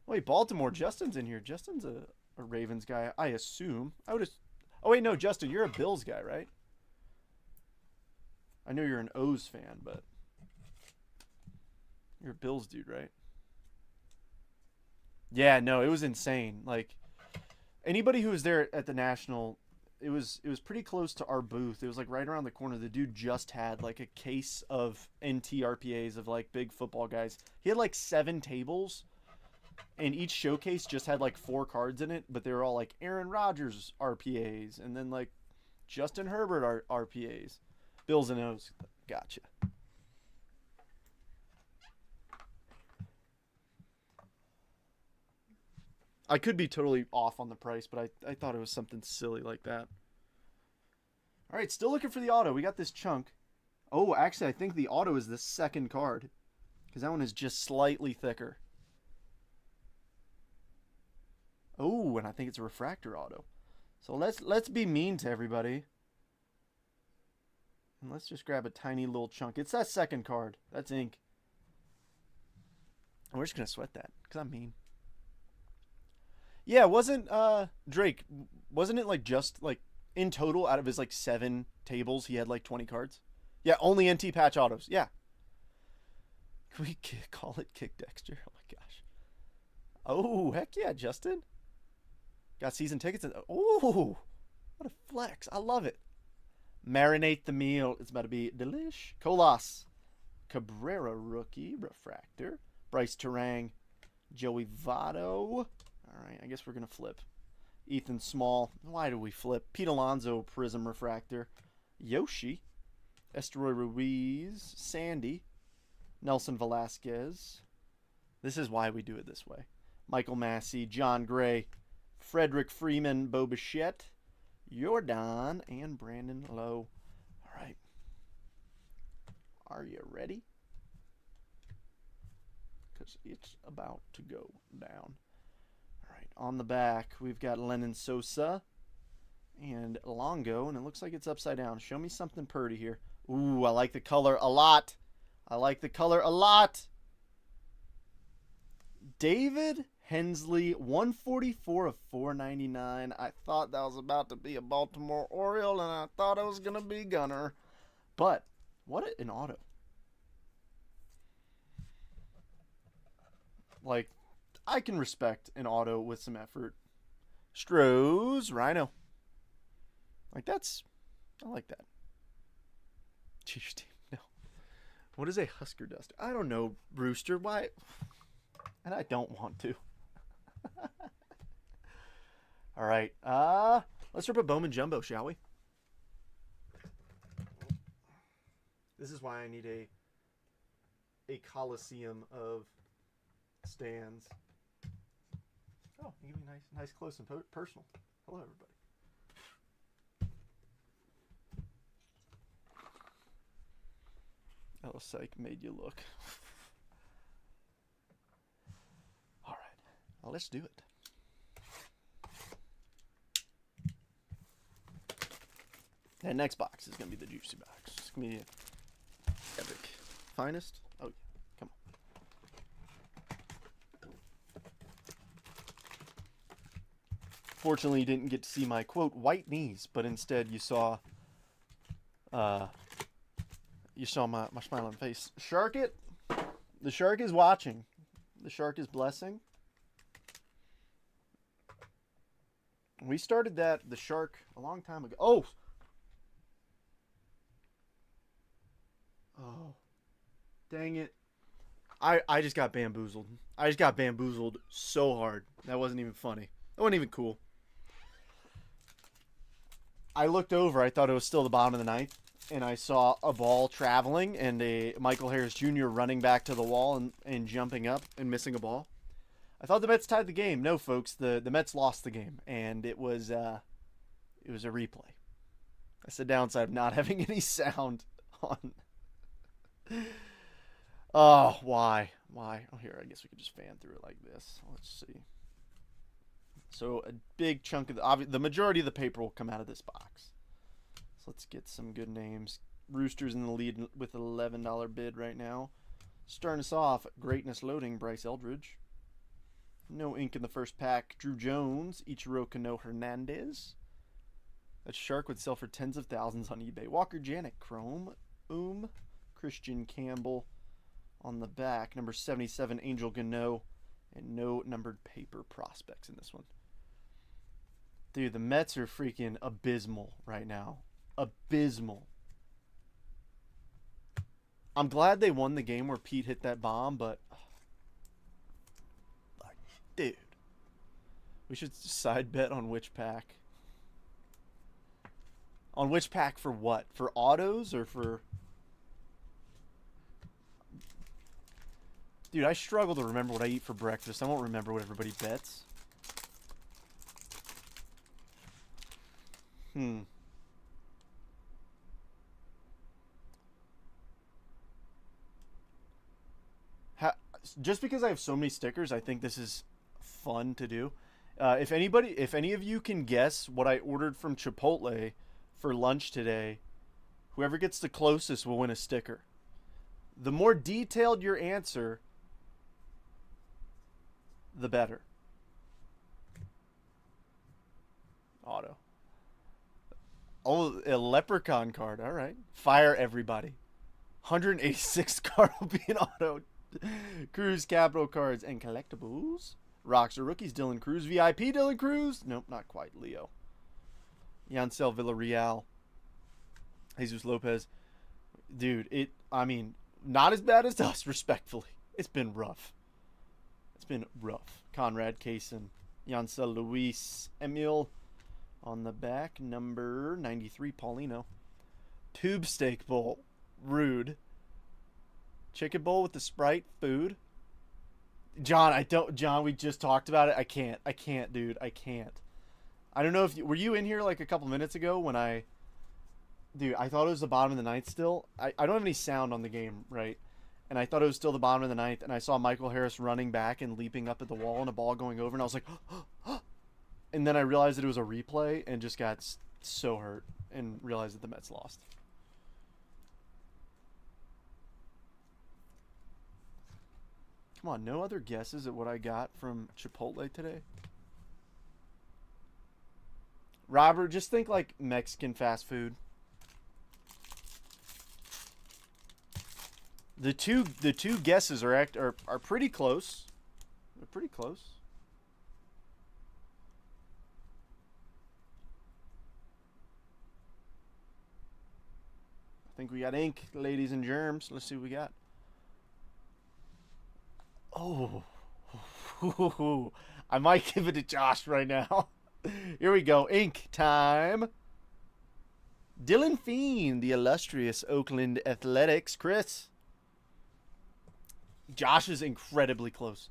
Wait, Baltimore. Justin's in here. Justin's a Ravens guy, I assume. I would. Oh wait, no, Justin, you're a Bills guy, right? I know you're an O's fan, but you're a Bills dude, right? Yeah, no, it was insane. Like, anybody who was there at the National, it was pretty close to our booth. It was like right around the corner. The dude just had like a case of NT RPAs of like big football guys. He had like 7 tables, and each showcase just had like 4 cards in it, but they were all like Aaron Rodgers RPAs, and then like Justin Herbert RPAs. Bills and O's. Gotcha. I could be totally off on the price, but I thought it was something silly like that. All right, still looking for the auto. We got this chunk. Oh, actually, I think the auto is the second card, because that one is just slightly thicker. Oh, and I think it's a refractor auto. So let's be mean to everybody. And let's just grab a tiny little chunk. It's that second card. That's ink. And we're just going to sweat that, because I'm mean. Yeah, wasn't Drake, wasn't it like just like in total out of his like 7 tables, he had like 20 cards? Yeah, only NT patch autos. Yeah. Can we call it Kick Dexter? Oh my gosh. Oh, heck yeah, Justin. Got season tickets. Oh, what a flex. I love it. Marinate the meal. It's about to be delish. Colas. Cabrera rookie. Refractor. Bryce Terang. Joey Votto. All right, I guess we're going to flip. Ethan Small. Why do we flip? Pete Alonso, Prism Refractor. Yoshi. Esteroy Ruiz. Sandy. Nelson Velasquez. This is why we do it this way. Michael Massey. John Gray. Frederick Freeman. Bo Bichette. Jordan. And Brandon Lowe. All right. Are you ready? because it's about to go down. All right, on the back, we've got Lennon Sosa and Longo, and it looks like it's upside down. Show me something pretty here. Ooh, I like the color a lot. I like the color a lot. David Hensley, 144 of 499. I thought that was about to be a Baltimore Oriole, and I thought it was going to be Gunner. But what an auto. Like, I can respect an auto with some effort. Strohs, Rhino. Like, I like that. Cheers team, no. What is a Husker Duster? I don't know, Rooster. Why? And I don't want to. All right. Let's rip a Bowman Jumbo, shall we? This is why I need a coliseum of stands. Oh, you give me nice close and personal. Hello, everybody. Oh, psych made you look. All right. Well, let's do it. That next box is going to be the juicy box. It's going to be epic. Finest? Oh, yeah. Come on. Fortunately, you didn't get to see my, quote, white knees, but instead you saw my smiling face. Shark it. The shark is watching. The shark is blessing. We started the shark a long time ago. Oh, dang it. I just got bamboozled. I just got bamboozled so hard. That wasn't even funny. That wasn't even cool. I looked over. I thought it was still the bottom of the ninth. And I saw a ball traveling and a Michael Harris Jr. running back to the wall and jumping up and missing a ball. I thought the Mets tied the game. No, folks. The Mets lost the game. And it was a replay. That's the downside of not having any sound on. Oh, why? Oh, here, I guess we could just fan through it like this. Let's see. So a big chunk of the majority of the paper will come out of this box. So let's get some good names. Roosters in the lead with an $11 bid right now. Starting us off, Greatness Loading, Bryce Eldridge. No ink in the first pack, Drew Jones, Ichiro Kano Hernandez. That shark would sell for tens of thousands on eBay. Walker Janik, Chrome, Christian Campbell on the back. Number 77, Angel Gano. And no numbered paper prospects in this one. Dude, the Mets are freaking abysmal right now. Abysmal. I'm glad they won the game where Pete hit that bomb, but... Dude. We should side bet on which pack. On which pack for what? For autos or for... Dude, I struggle to remember what I eat for breakfast. I won't remember what everybody bets. Just because I have so many stickers, I think this is fun to do. If any of you can guess what I ordered from Chipotle for lunch today, whoever gets the closest will win a sticker. The more detailed your answer, the better. Auto. Oh, a leprechaun card. All right. Fire everybody. 186 card will be an auto. Cruz Capital Cards and Collectibles. Rocks or Rookies. Dylan Cruz. VIP Dylan Cruz. Nope, not quite. Leo. Yancel Villarreal. Jesus Lopez. Dude, not as bad as us, respectfully. It's been rough. Conrad Kaysen. Yancel Luis Emil on the back. Number 93, Paulino. Tube Steak Bowl. Rude. Chicken bowl with the Sprite food. John, we just talked about it. I can't, dude. I can't. I don't know if were you in here like a couple minutes ago when dude, I thought it was the bottom of the ninth still. I don't have any sound on the game, right? and I thought it was still the bottom of the ninth, and I saw Michael Harris running back and leaping up at the wall and a ball going over, and I was like, and then I realized that it was a replay and just got so hurt and realized that the Mets lost. Come on, no other guesses at what I got from Chipotle today? Robert, just think like Mexican fast food. The two guesses are pretty close. They're pretty close. I think we got ink, ladies and germs. Let's see what we got. Oh, I might give it to Josh right now. Here we go. Ink time. Dylan Fiend, the illustrious Oakland Athletics. Chris. Josh is incredibly close.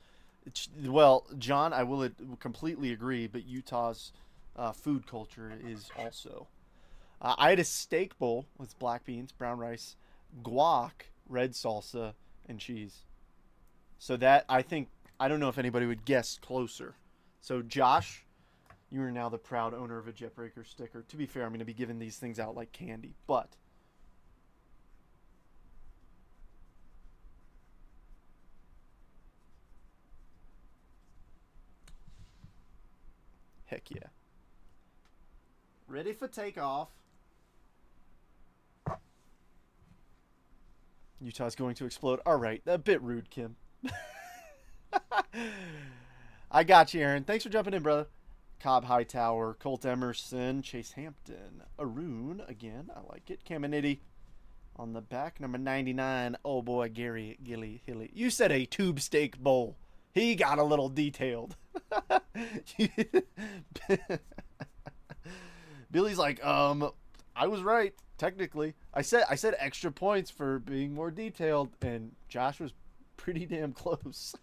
Well, John, I will completely agree, but Utah's food culture is also. I had a steak bowl with black beans, brown rice, guac, red salsa, and cheese. So that, I don't know if anybody would guess closer. So, Josh, you are now the proud owner of a Jetbreaker sticker. To be fair, I'm going to be giving these things out like candy, but heck yeah. Ready for takeoff. Utah's going to explode. All right, a bit rude, Kim. I got you, Aaron. Thanks for jumping in, brother. Cobb Hightower, Colt Emerson, Chase Hampton, Arun again. I like it. Caminiti on the back, number 99. Oh boy, Gary Gilly Hilly. You said a tube steak bowl. He got a little detailed. Billy's like, I was right technically. I said extra points for being more detailed, and Josh was pretty damn close.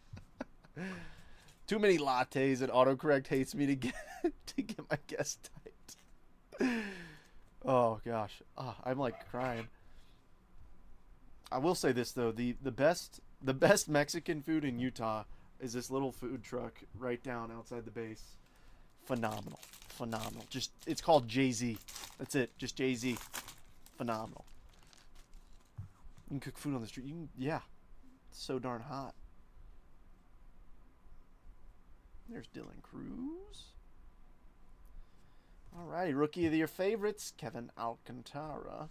Too many lattes, and autocorrect hates me to get my guess typed. Oh gosh, I'm like crying. I will say this though: the best Mexican food in Utah is this little food truck right down outside the base. Phenomenal. Just it's called Jay-Z. That's it. Just Jay-Z. Phenomenal. You can cook food on the street. Yeah. It's so darn hot. There's Dylan Cruz. All right, rookie of the year favorites, Kevin Alcantara.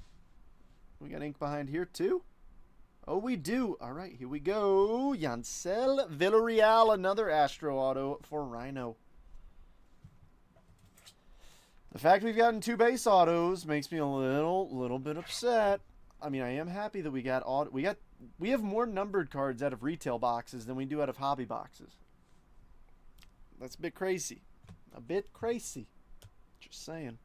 We got ink behind here too. Oh, we do. All right, here we go. Yancel Villarreal, another Astro auto for Rhino. The fact we've gotten 2 base autos makes me a little bit upset. I mean, I am happy that we got we have more numbered cards out of retail boxes than we do out of hobby boxes. That's a bit crazy. Just saying.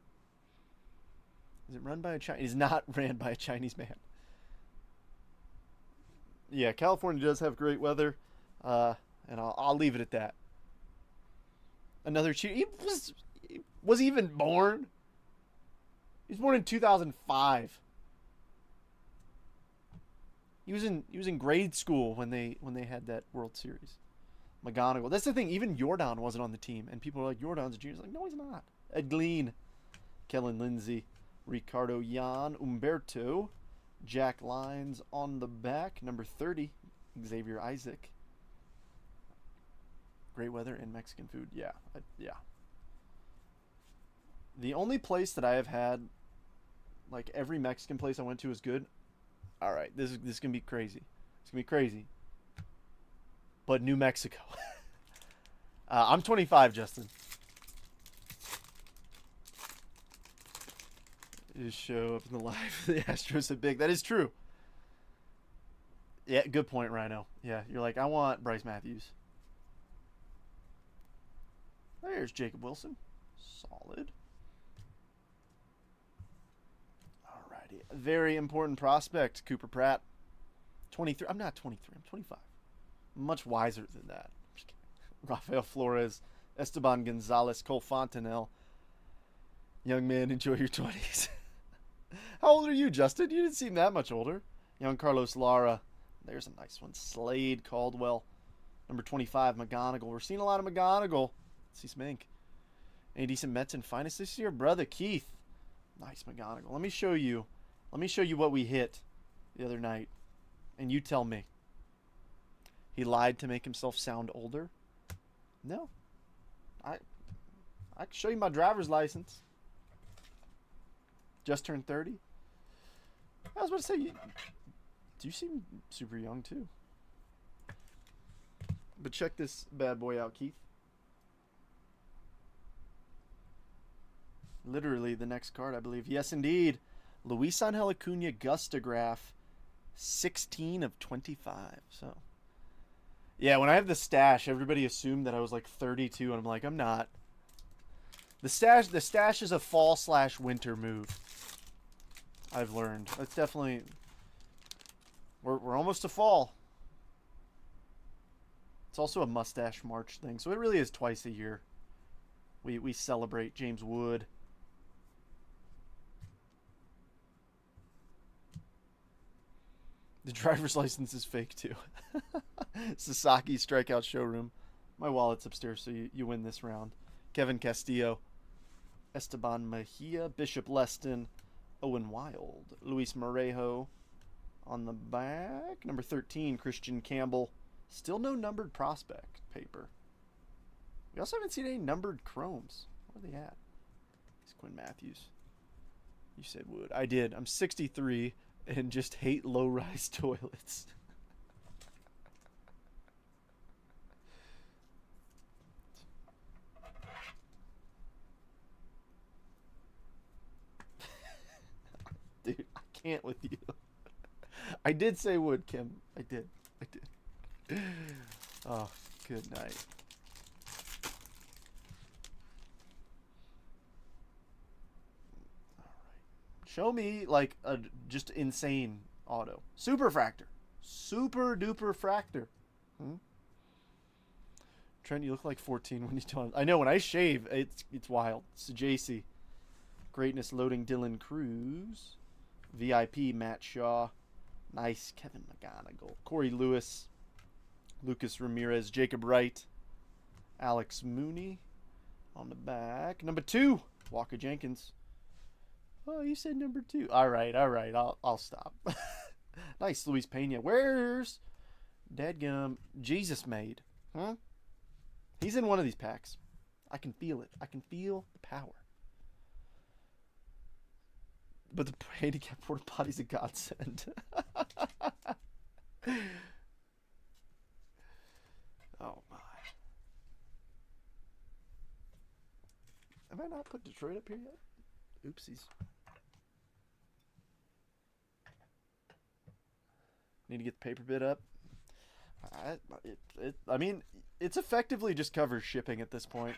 Is it run by a Chinese? It is not ran by a Chinese man. Yeah, California does have great weather, and I'll leave it at that. Another He was he even born? He was born in 2005. He was in grade school when they had that World Series. McGonigal. That's the thing. Even Jordan wasn't on the team, and people are like, Jordan's a junior. Like, no, he's not. Ed Glean, Kellen Lindsay, Ricardo Yan, Umberto, Jack Lyons on the back, number 30, Xavier Isaac. Great weather and Mexican food. Yeah. The only place that I have had, like every Mexican place I went to is good. All right, this is gonna be crazy. It's gonna be crazy. But New Mexico. I'm 25, Justin. Just show up in the live. The Astros are big. That is true. Yeah, good point, Rhino. Yeah, you're like, I want Bryce Matthews. There's Jacob Wilson. Solid. Alrighty. Very important prospect, Cooper Pratt. 23. I'm not 23. I'm 25. Much wiser than that. Rafael Flores, Esteban Gonzalez, Cole Fontanelle. Young man, enjoy your 20s. How old are you, Justin? You didn't seem that much older. Young Carlos Lara, There's a nice one. Slade Caldwell. Number 25, McGonigal. We're seeing a lot of McGonigal. Let's see some ink. Any decent Mets and finest this year? Brother Keith. Nice McGonigal. Let me show you. Let me show you what we hit the other night. And you tell me. He lied to make himself sound older? No. I can show you my driver's license. Just turned 30. I was about to say, you seem super young too. But check this bad boy out, Keith. Literally the next card, I believe. Yes, indeed. Luis Angel Acuna Gustograph, 16 of 25. So, yeah, when I have the stash, everybody assumed that I was like 32, and I'm like, I'm not. The stash is a fall/winter move. I've learned. That's definitely. We're almost to fall. It's also a mustache March thing, so it really is twice a year. We celebrate James Wood. The driver's license is fake too. Sasaki Strikeout Showroom. My wallet's upstairs, so you win this round. Kevin Castillo. Esteban Mejia. Bishop Leston. Owen Wild. Luis Morejo. On the back. Number 13, Christian Campbell. Still no numbered prospect paper. We also haven't seen any numbered chromes. Where are they at? It's Quinn Matthews. You said Wood. I did. I'm 63 and just hate low-rise toilets. Dude, I can't with you. I did say Wood, Kim. I did. Oh, good night. All right. Show me like a just insane auto. Super fractor. Super duper fractor. Trent, you look like 14 when you don't. I know when I shave, it's wild. It's a JC. Greatness loading Dylan Cruz. VIP Matt Shaw. Nice Kevin McGonigal. Corey Lewis. Lucas Ramirez. Jacob Wright. Alex Mooney. On the back. Number 2. Walker Jenkins. Oh, you said number 2. All right. I'll stop. Nice Luis Pena. Where's Dadgum Jesus Made? Huh? He's in one of these packs. I can feel it. I can feel the power. But the handicap porta potty's a godsend. Oh my. Have I not put Detroit up here yet? Oopsies. Need to get the paper bid up. I mean, it's effectively just covers shipping at this point.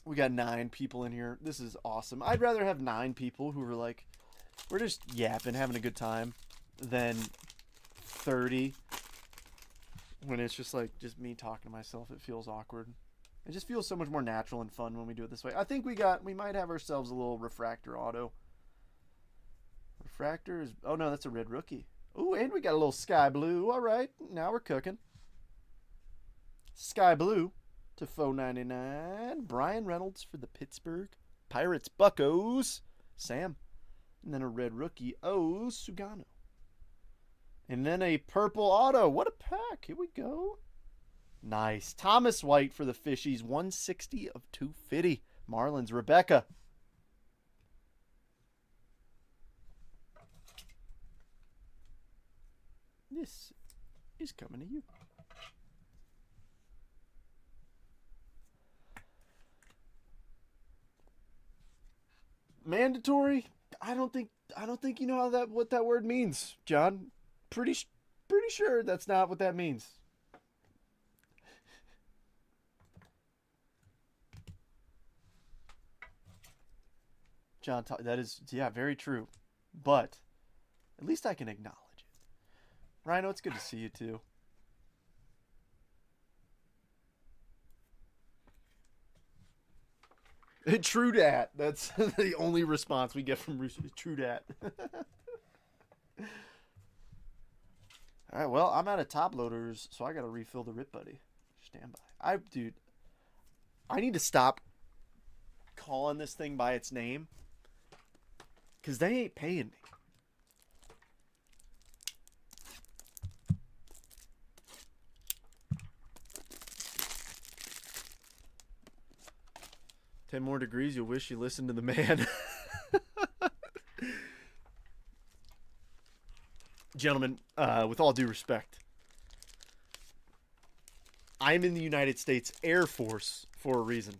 We got 9 people in here. This is awesome. I'd rather have 9 people who are like, we're just yapping, having a good time, than 30 when it's just like just me talking to myself. It feels awkward. It just feels so much more natural and fun when we do it this way. I think we might have ourselves a little refractor auto. Refractor is, oh no, that's a red rookie. Ooh, and we got a little sky blue. All right, now we're cooking. Sky blue to $4.99. Brian Reynolds for the Pittsburgh Pirates Buccos. Sam. And then a red rookie. Oh, Sugano. And then a purple auto. What a pack. Here we go. Nice. Thomas White for the Fishies. 160 of 250. Marlins. Rebecca. This is coming to you. Mandatory? I don't think you know what that word means, John. Pretty sure that's not what that means. John, that is, yeah, very true. But at least I can acknowledge it. Rhino, it's good to see you too. True dat. That's the only response we get from Rooster. True dat. All right, well, I'm out of top loaders, so I got to refill the Rip Buddy. Stand by. Dude, I need to stop calling this thing by its name because they ain't paying me. Ten more degrees, you'll wish you listened to the man. Gentlemen, with all due respect, I'm in the United States Air Force for a reason.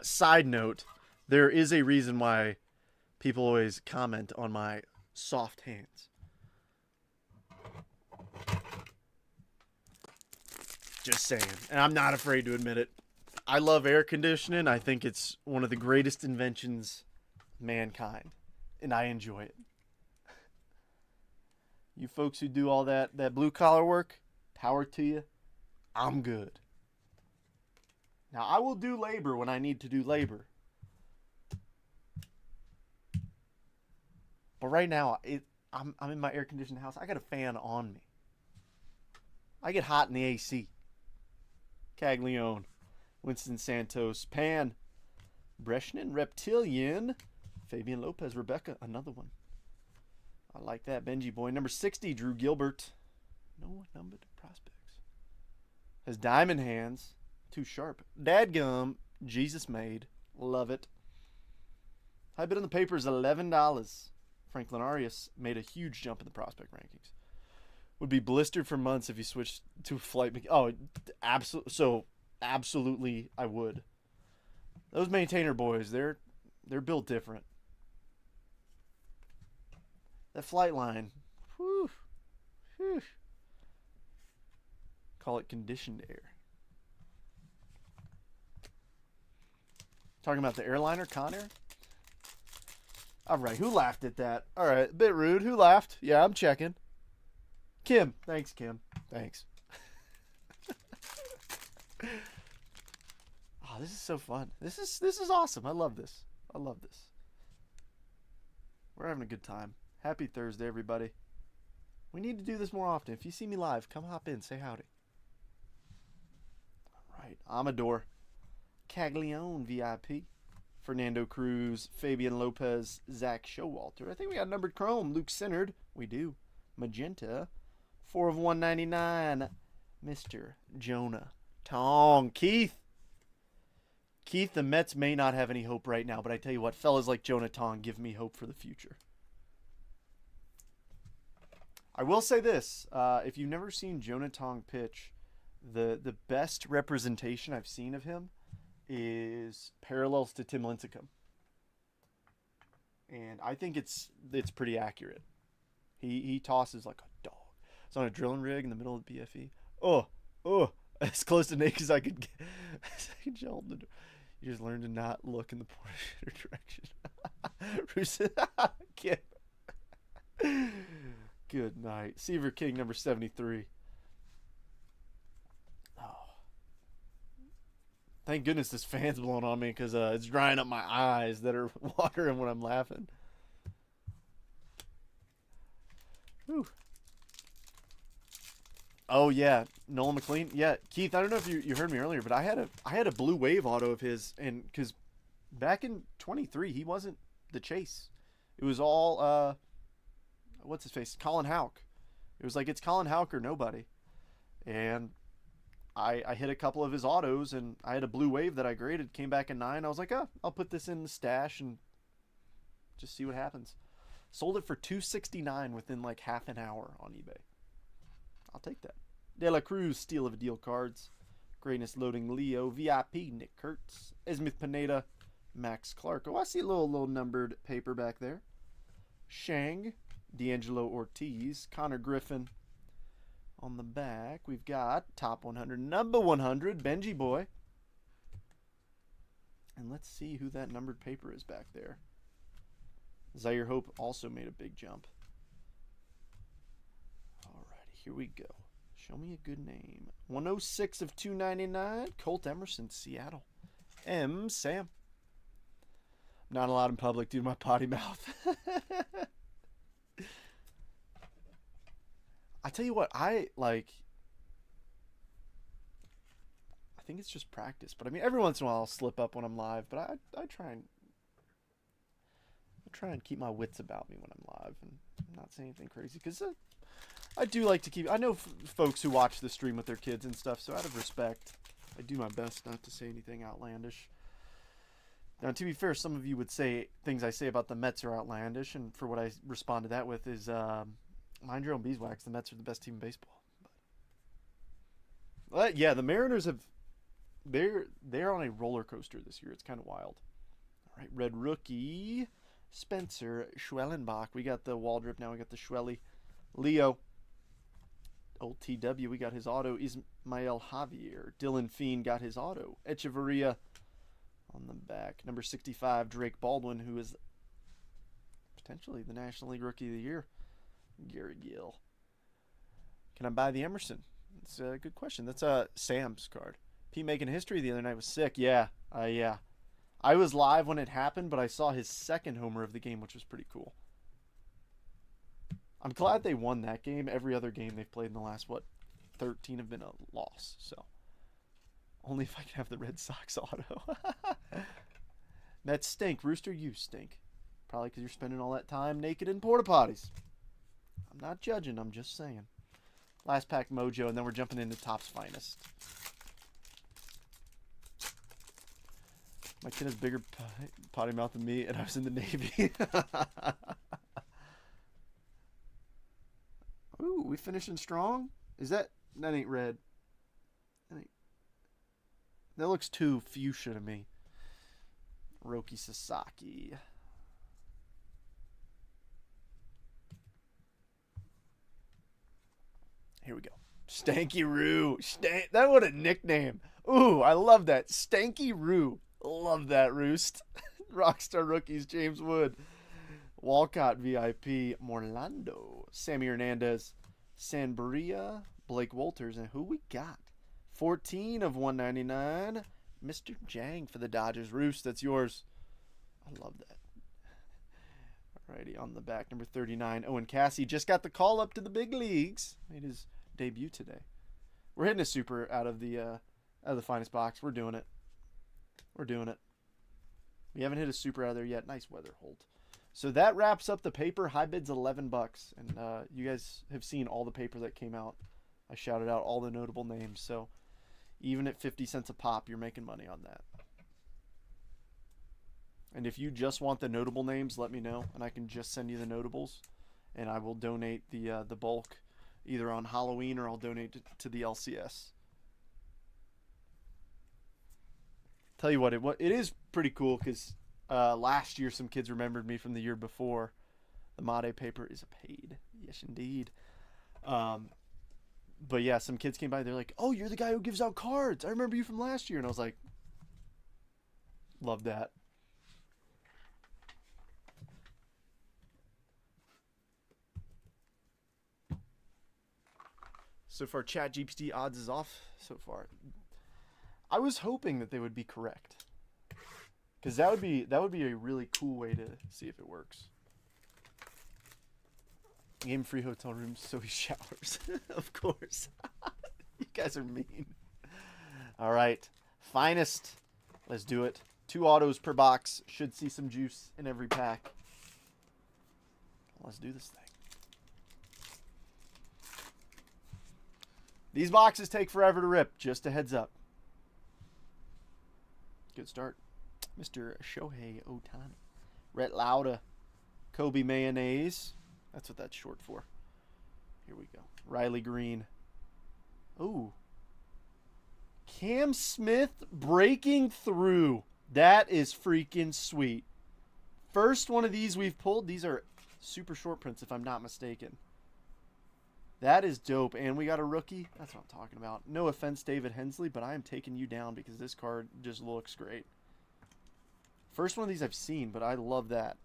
Side note, there is a reason why people always comment on my soft hands. Just saying. And I'm not afraid to admit it. I love air conditioning. I think it's one of the greatest inventions of mankind. And I enjoy it. You folks who do all that blue collar work, power to you. I'm good. Now, I will do labor when I need to do labor. But right now, I'm in my air-conditioned house. I got a fan on me. I get hot in the AC. Caglione, Winston Santos, Pan, Breshnan, Reptilian, Fabian Lopez, Rebecca, another one. I like that. Benji boy. Number 60, Drew Gilbert. No numbered prospects. Has diamond hands. Too sharp. Dadgum. Jesus made. Love it. High bid on the paper is $11. Franklin Arias made a huge jump in the prospect rankings. Would be blistered for months if he switched to flight. Oh, absolutely, I would. Those maintainer boys, they're built different. That flight line, whew. Call it conditioned air. Talking about the airliner, Conair? All right, who laughed at that? All right, a bit rude. Who laughed? Yeah, I'm checking. Kim. Thanks, Kim. Thanks. Oh, this is so fun. This is awesome. I love this. I love this. We're having a good time. Happy Thursday, everybody. We need to do this more often. If you see me live, come hop in. Say howdy. All right. Amador. Caglione VIP. Fernando Cruz. Fabian Lopez. Zach Showalter. I think we got numbered chrome. Luke Sinnard. We do. Magenta. 4 of 199. Mr. Jonah Tong. Keith, the Mets may not have any hope right now, but I tell you what, fellas like Jonah Tong give me hope for the future. I will say this. If you've never seen Jonah Tong pitch, the best representation I've seen of him is parallels to Tim Lincecum. And I think it's pretty accurate. He tosses like a dog. It's on a drilling rig in the middle of the BFE. Oh, as close to naked as I could get. You just learn to not look in the pointer direction. Good night. Seaver King, number 73. Oh. Thank goodness this fan's blowing on me because it's drying up my eyes that are watering when I'm laughing. Whew. Oh yeah, Nolan McLean. Yeah, Keith. I don't know if you heard me earlier, but I had a blue wave auto of his, and because back in 23 he wasn't the chase. It was all what's his face, Colin Houck. It was like it's Colin Houck or nobody, and I hit a couple of his autos, and I had a blue wave that I graded. Came back in 9. I was like, I'll put this in the stash and just see what happens. Sold it for $269 within like half an hour on eBay. I'll take that. De La Cruz, steal of a deal cards. Greatness loading Leo. VIP, Nick Kurtz. Esmith Pineda, Max Clark. Oh, I see a little numbered paper back there. Shang, D'Angelo Ortiz. Connor Griffin. On the back, we've got top 100, number 100, Benji Boy. And let's see who that numbered paper is back there. Zaire Hope also made a big jump. Here we go. Show me a good name. 106 of 299. Colt Emerson, Seattle. Sam. Not allowed in public due to my potty mouth. I tell you what, I think it's just practice. But I mean, every once in a while I'll slip up when I'm live. But I try and keep my wits about me when I'm live and not say anything crazy. Because I do like to keep... I know folks who watch the stream with their kids and stuff. So out of respect, I do my best not to say anything outlandish. Now, to be fair, some of you would say things I say about the Mets are outlandish. And for what I respond to that with is... mind your own beeswax. The Mets are the best team in baseball. But yeah, the Mariners have... They're on a roller coaster this year. It's kind of wild. All right, red rookie... Spencer Schwellenbach. We got the Waldrop. Now we got the Schwelly. Leo. Old TW. We got his auto. Ismael Javier. Dylan Feen got his auto. Echeverria on the back. Number 65, Drake Baldwin, who is potentially the National League Rookie of the Year. Gary Gill. Can I buy the Emerson? That's a good question. That's Sam's card. Pete making history the other night was sick. Yeah. Yeah. I was live when it happened, but I saw his second homer of the game, which was pretty cool. I'm glad they won that game. Every other game they've played in the last, 13 have been a loss. So, only if I can have the Red Sox auto. Mets stink. Rooster, you stink. Probably because you're spending all that time naked in porta potties. I'm not judging. I'm just saying. Last pack mojo, and then we're jumping into Topps Finest. My kid has bigger potty mouth than me, and I was in the Navy. Ooh, we finishing strong? Is that ain't red? That looks too fuchsia to me. Roki Sasaki. Here we go. Stanky Roo. That what a nickname. Ooh, I love that. Stanky Roo. Love that, Roost. Rockstar Rookies, James Wood. Walcott VIP, Morlando. Sammy Hernandez. Sanbria, Blake Walters. And who we got? 14 of 199. Mr. Jang for the Dodgers. Roost, that's yours. I love that. Alrighty, on the back, number 39. Owen Cassie just got the call up to the big leagues. Made his debut today. We're hitting a super out of the finest box. We're doing it. We're doing it. We haven't hit a super out of there yet. Nice weather hold. So that wraps up the paper. High bid's $11. And you guys have seen all the paper that came out. I shouted out all the notable names. So even at 50 cents a pop, you're making money on that. And if you just want the notable names, let me know. And I can just send you the notables. And I will donate the bulk either on Halloween or I'll donate to the LCS. Tell you what, it is pretty cool because last year some kids remembered me from the year before. The Made paper is paid. Yes, indeed. But yeah, some kids came by. They're like, oh, you're the guy who gives out cards. I remember you from last year. And I was like, love that. So far, ChatGPT odds is off so far. I was hoping that they would be correct, because that would be a really cool way to see if it works. Game free hotel rooms, so he showers. Of course. You guys are mean. All right, finest. Let's do it. 2 autos per box. Should see some juice in every pack. Let's do this thing. These boxes take forever to rip. Just a heads up. Good start. Mr. Shohei Ohtani. Rhett Lauda. Kobe Mayonnaise. That's what that's short for. Here we go. Riley Green. Ooh. Cam Smith breaking through. That is freaking sweet. First one of these we've pulled. These are super short prints if I'm not mistaken. That is dope. And we got a rookie. That's what I'm talking about. No offense, David Hensley, but I am taking you down because this card just looks great. First one of these I've seen, but I love that.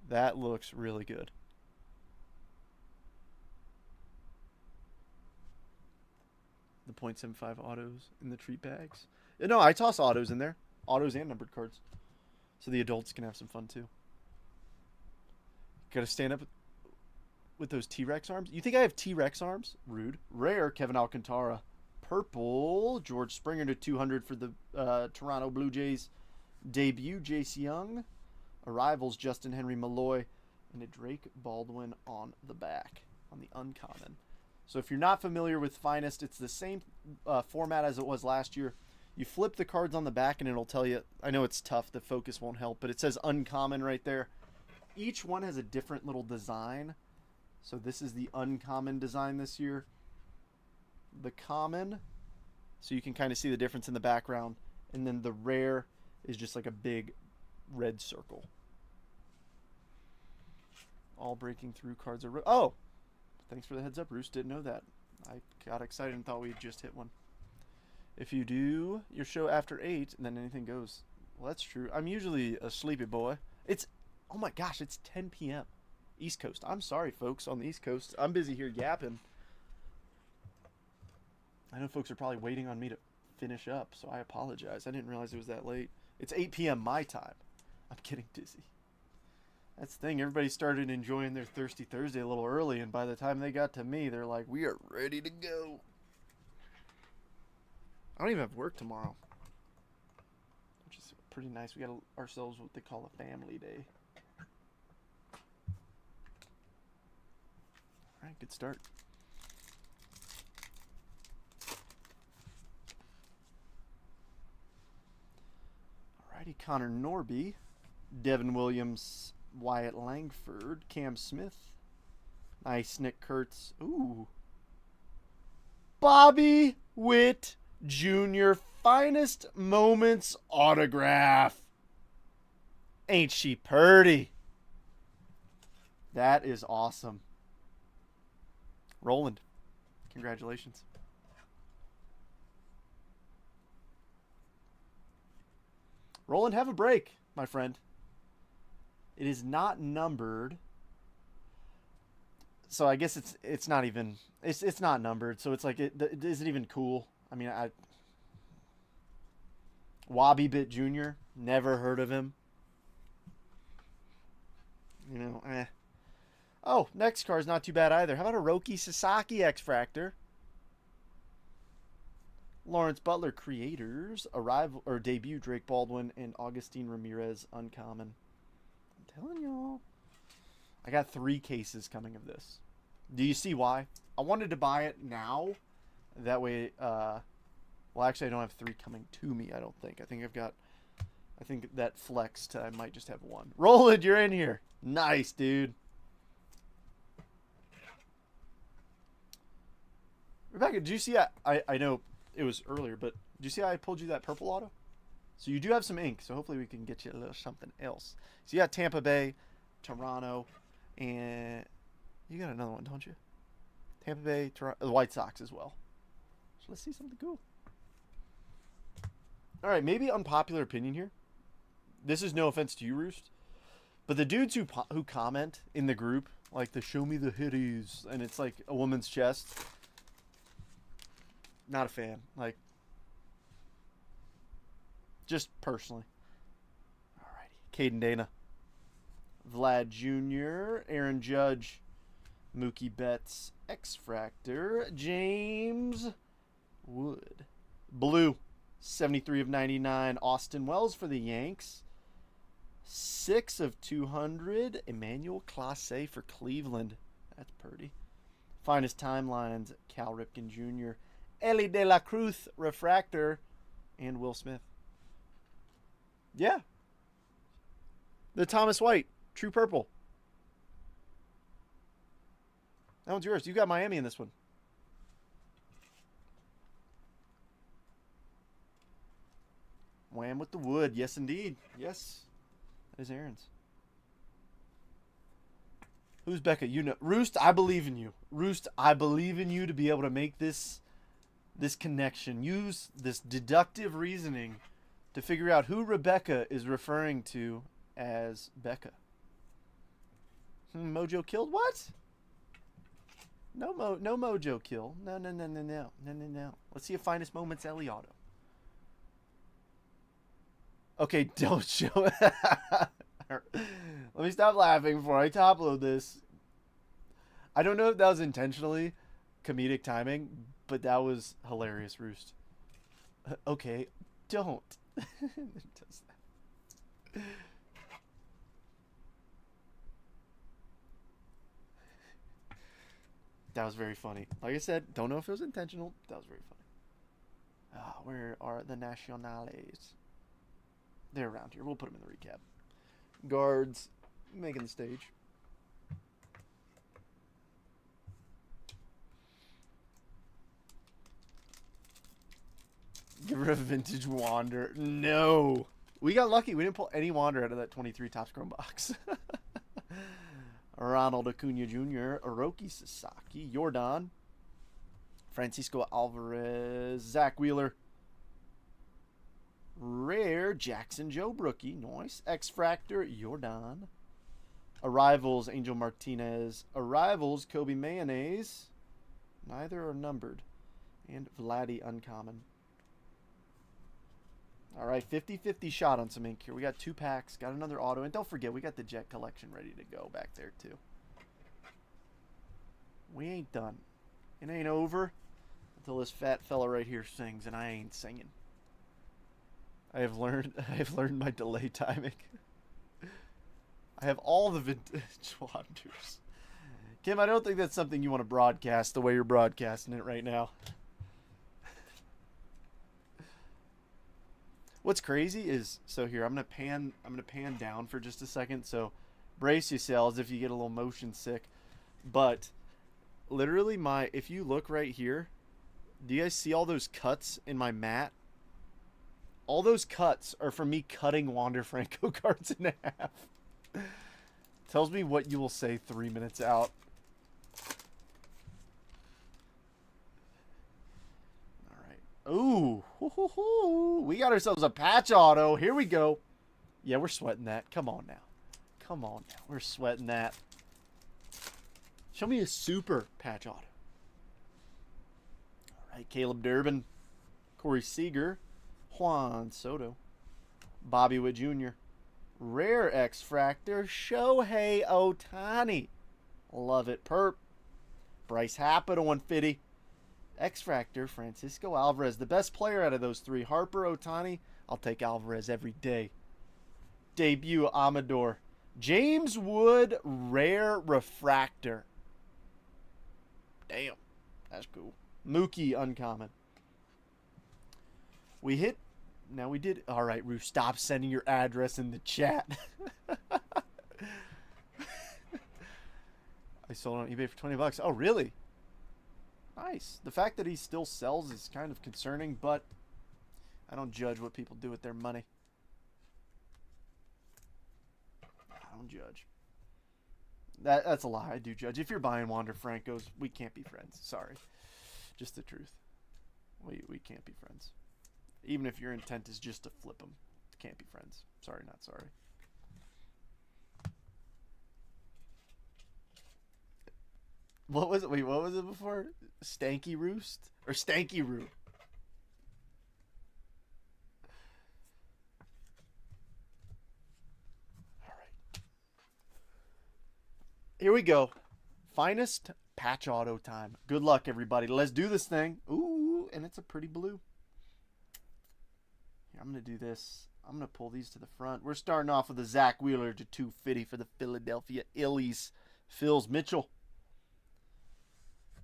That looks really good. The .75 autos in the treat bags. No, I toss autos in there. Autos and numbered cards. so the adults can have some fun too. Got to stand up with those T-Rex arms. You think I have T-Rex arms? Rude. Rare, Kevin Alcantara. Purple, George Springer to 200 for the Toronto Blue Jays debut. Jace Young. Arrivals, Justin Henry Malloy. And a Drake Baldwin on the back, on the uncommon. So if you're not familiar with Finest, it's the same format as it was last year. You flip the cards on the back and it'll tell you, I know it's tough, the focus won't help, but it says uncommon right there. Each one has a different little design. So this is the uncommon design this year. The common, so you can kind of see the difference in the background. And then the rare is just like a big red circle. All breaking through cards are... Oh! Thanks for the heads up, Roos. Didn't know that. I got excited and thought we'd just hit one. If you do your show after 8, and then anything goes. Well, that's true. I'm usually a sleepy boy. It's... Oh my gosh, it's 10 p.m. East Coast. I'm sorry, folks, on the East Coast. I'm busy here yapping. I know folks are probably waiting on me to finish up, so I apologize. I didn't realize it was that late. It's 8 p.m. my time. I'm getting dizzy. That's the thing. Everybody started enjoying their Thirsty Thursday a little early, and by the time they got to me, they're like, we are ready to go. I don't even have work tomorrow, which is pretty nice. We got ourselves what they call a family day. All right, good start. Alrighty, Connor Norby, Devin Williams, Wyatt Langford, Cam Smith, nice Nick Kurtz. Ooh, Bobby Witt Jr. Finest Moments autograph. Ain't she purty? That is awesome. Roland, congratulations. Roland, have a break, my friend. It is not numbered. So I guess it's not even it's not numbered. So it's like it isn't even cool. I mean, Wobby Bit Jr. Never heard of him. You know, eh. Oh, next card's not too bad either. How about a Roki Sasaki X-Fractor? Lawrence Butler Creators, arrival or debut Drake Baldwin and Augustine Ramirez uncommon. I'm telling y'all, I got 3 cases coming of this. Do you see why? I wanted to buy it now. That way, well, actually, I don't have 3 coming to me, I don't think. I think that flexed. I might just have 1. Roland, you're in here. Nice, dude. Rebecca, did you see I know it was earlier, but did you see how I pulled you that purple auto? So you do have some ink, so hopefully we can get you a little something else. So you got Tampa Bay, Toronto, and you got another one, don't you? Tampa Bay, Toronto, the White Sox as well. So let's see something cool. All right, maybe unpopular opinion here. This is no offense to you, Roost, but the dudes who comment in the group, like the show me the hitties, and it's like a woman's chest. Not a fan. Like, just personally. Alrighty. Caden Dana. Vlad Jr. Aaron Judge. Mookie Betts. X-Fractor. James Wood. Blue. 73 of 99. Austin Wells for the Yanks. 6 of 200. Emmanuel Clase for Cleveland. That's pretty. Finest timelines. Cal Ripken Jr. Ellie De La Cruz refractor, and Will Smith. Yeah. The Thomas White, true purple. That one's yours. You got Miami in this one. Wham with the wood. Yes, indeed. Yes. That is Aaron's. Who's Becca? You know. Roost, I believe in you. Roost, I believe in you to be able to make this connection. Use this deductive reasoning to figure out who Rebecca is referring to as Becca. Mojo killed? What? No Mojo kill. No. Let's see a Finest Moments Ellie auto. Okay, don't show it. Let me stop laughing before I top load this. I don't know if that was intentionally comedic timing, but that was hilarious, Roost. Okay, don't. It does that. That was very funny. Like I said, don't know if it was intentional. That was very funny. Ah, where are the Nacionales? They're around here. We'll put them in the recap. Guards making the stage. Give her a vintage Wander. No. We got lucky. We didn't pull any Wander out of that 23 Topps Chrome box. Ronald Acuna Jr., Oroki Sasaki, Jordan, Francisco Alvarez, Zach Wheeler, rare Jackson Joe Brookie, nice. X-Fractor, Jordan. Arrivals, Angel Martinez. Arrivals, Kobe Mayonnaise. Neither are numbered. And Vladdy uncommon. All right, 50-50 shot on some ink here. We got 2 packs, got another auto, and don't forget, we got the Jet collection ready to go back there, too. We ain't done. It ain't over until this fat fella right here sings, and I ain't singing. I have learned my delay timing. I have all the vintage Wanders. Kim, I don't think that's something you want to broadcast the way you're broadcasting it right now. What's crazy is, so here I'm gonna pan down for just a second. So brace yourselves if you get a little motion sick. But literally if you look right here, do you guys see all those cuts in my mat? All those cuts are from me cutting Wander Franco cards in half. Tells me what you will say 3 minutes out. Ooh, we got ourselves a patch auto. Here we go. Yeah, we're sweating that. Come on now. Come on now. We're sweating that. Show me a super patch auto. All right, Caleb Durbin, Corey Seager, Juan Soto, Bobby Witt Jr., rare X-Fractor, Shohei Ohtani. Love it, perp. Bryce Harper to 150. X-Fractor, Francisco Alvarez. The best player out of those 3. Harper, Ohtani. I'll take Alvarez every day. Debut, Amador. James Wood, rare refractor. Damn. That's cool. Mookie, uncommon. We hit. Now we did. All right, Roof, stop sending your address in the chat. I sold on eBay for $20. Oh, really? Nice. The fact that he still sells is kind of concerning, but I don't judge what people do with their money. I don't judge. That's a lie. I do judge. If you're buying Wander Francos, we can't be friends. Sorry. Just the truth. We can't be friends. Even if your intent is just to flip them. Can't be friends. Sorry, not sorry. What was it? Wait, what was it before? Stanky Roost? Or Stanky Roo? All right. Here we go. Finest patch auto time. Good luck, everybody. Let's do this thing. Ooh, and it's a pretty blue. Here, I'm going to do this. I'm going to pull these to the front. We're starting off with a Zach Wheeler to 250 for the Philadelphia Phillies. Phils Mitchell.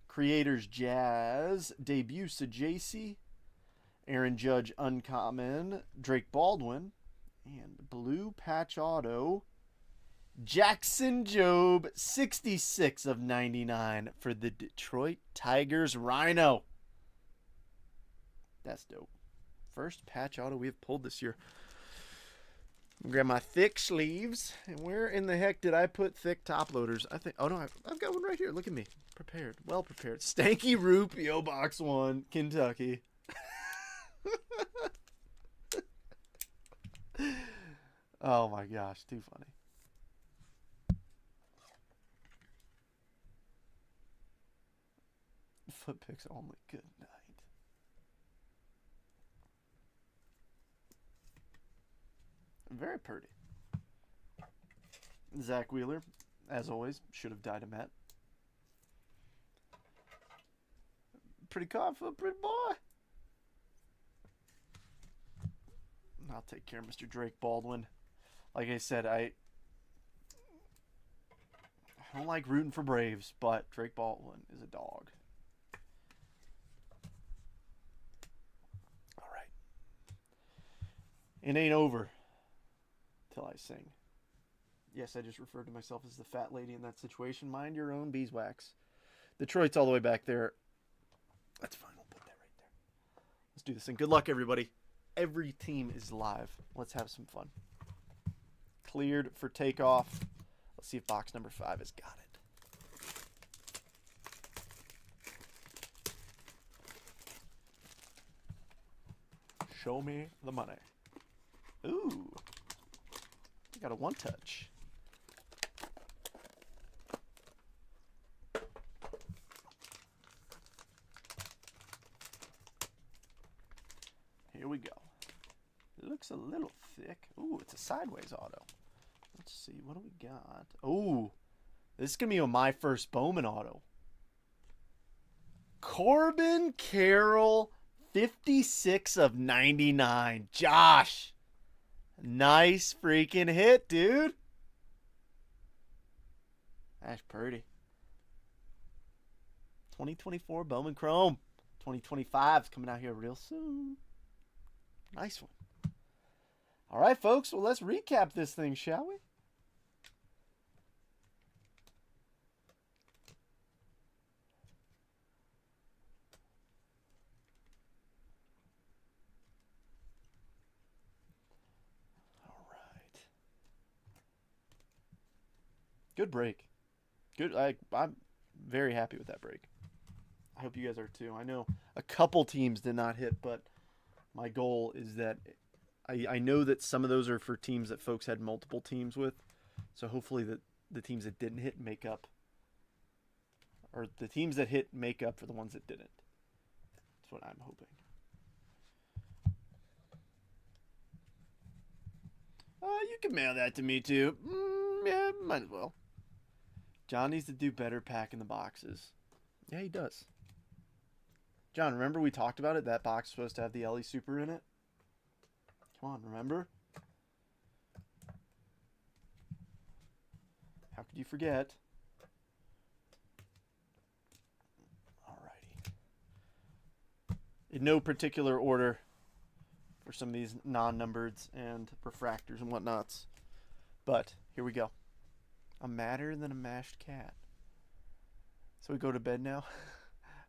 Creators Jazz, debut Sajacy, Aaron Judge uncommon, Drake Baldwin, and blue patch auto, Jackson Jobe, 66 of 99 for the Detroit Tigers Rhino. That's dope. First patch auto we have pulled this year. Grab my thick sleeves. And where in the heck did I put thick top loaders? I think. Oh no, I've got one right here. Look at me. Prepared. Well prepared. Stanky Roo, P.O. Box 1, Kentucky. Oh my gosh, too funny. Foot picks only. Good night. Very pretty. Zach Wheeler, as always, should have died a Met. Pretty confident, pretty boy. I'll take care of Mr. Drake Baldwin. Like I said, I don't like rooting for Braves, but Drake Baldwin is a dog. All right. It ain't over till I sing. Yes, I just referred to myself as the fat lady in that situation. Mind your own beeswax. Detroit's all the way back there. That's fine. We'll put that right there. Let's do this thing. Good luck, everybody. Every team is live. Let's have some fun. Cleared for takeoff. Let's see if box number 5 has got it. Show me the money. Ooh. Got a one-touch. Here we go. It looks a little thick. Ooh, it's a sideways auto. Let's see. What do we got? Ooh. This is going to be on my first Bowman auto. Corbin Carroll, 56 of 99. Josh. Nice freaking hit, dude. That's pretty. 2024 Bowman Chrome. 2025 is coming out here real soon. Nice one. All right, folks. Well, let's recap this thing, shall we? All right. Good break. Good. I'm very happy with that break. I hope you guys are too. I know a couple teams did not hit, but my goal is that I know that some of those are for teams that folks had multiple teams with. So hopefully the teams that didn't hit make up. Or the teams that hit make up for the ones that didn't. That's what I'm hoping. You can mail that to me too. Yeah, might as well. John needs to do better packing the boxes. Yeah, he does. John, remember we talked about it? That box is supposed to have the LE Super in it. Come on, remember? How could you forget? Alrighty. In no particular order for some of these non-numbereds and refractors and whatnots. But here we go. I'm madder than a mashed cat. So we go to bed now?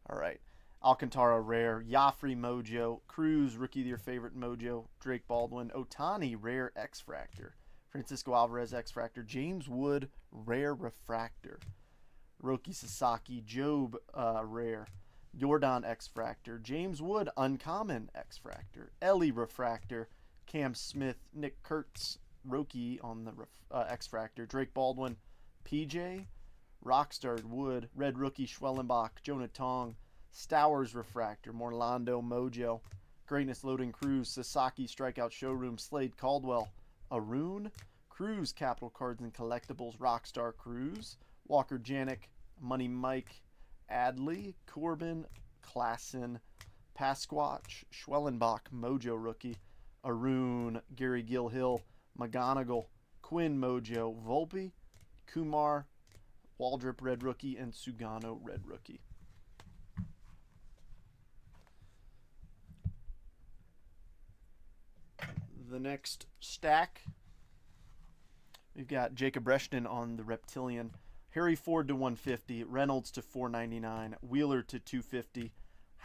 Alright. Alcantara rare, Joffrey Mojo, Cruz rookie of your favorite Mojo, Drake Baldwin, Ohtani rare X-Fractor, Francisco Alvarez X-Fractor, James Wood rare refractor, Roki Sasaki Job rare, Jordan X-Fractor, James Wood uncommon X-Fractor, Ellie refractor, Cam Smith, Nick Kurtz Roki on the X-Fractor, Drake Baldwin, PJ, Rockstar Wood, red rookie Schwellenbach, Jonah Tong, Stowers refractor, Morlando Mojo, Greatness Loading Cruz, Sasaki Strikeout Showroom, Slade Caldwell, Arun, Cruz Capital Cards and Collectibles, Rockstar Cruz, Walker Janik, Money Mike, Adley, Corbin, Klassen, Pasquatch, Schwellenbach, Mojo Rookie, Arun, Gary Gilhill, McGonigal, Quinn Mojo, Volpe, Kumar, Waldrop Red Rookie, and Sugano Red Rookie. The next stack, we've got Jacob Breshton on the Reptilian, Harry Ford to 150, Reynolds to 499, Wheeler to 250,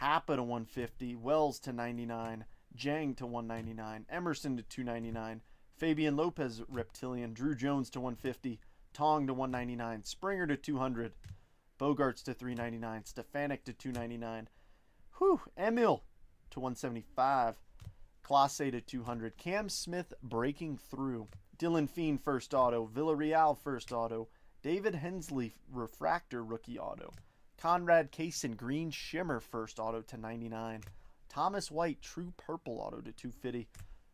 Happa to 150, Wells to 99, Jang to 199, Emerson to 299, Fabian Lopez Reptilian, Drew Jones to 150, Tong to 199, Springer to 200, Bogarts to 399, Stefanik to 299, Emil to 175, Clase to 200, Cam Smith breaking through, Dylan Fiend first auto, Villarreal first auto, David Hensley refractor rookie auto, Conrad Kaysen green shimmer first auto to 99, Thomas White true purple auto to 250,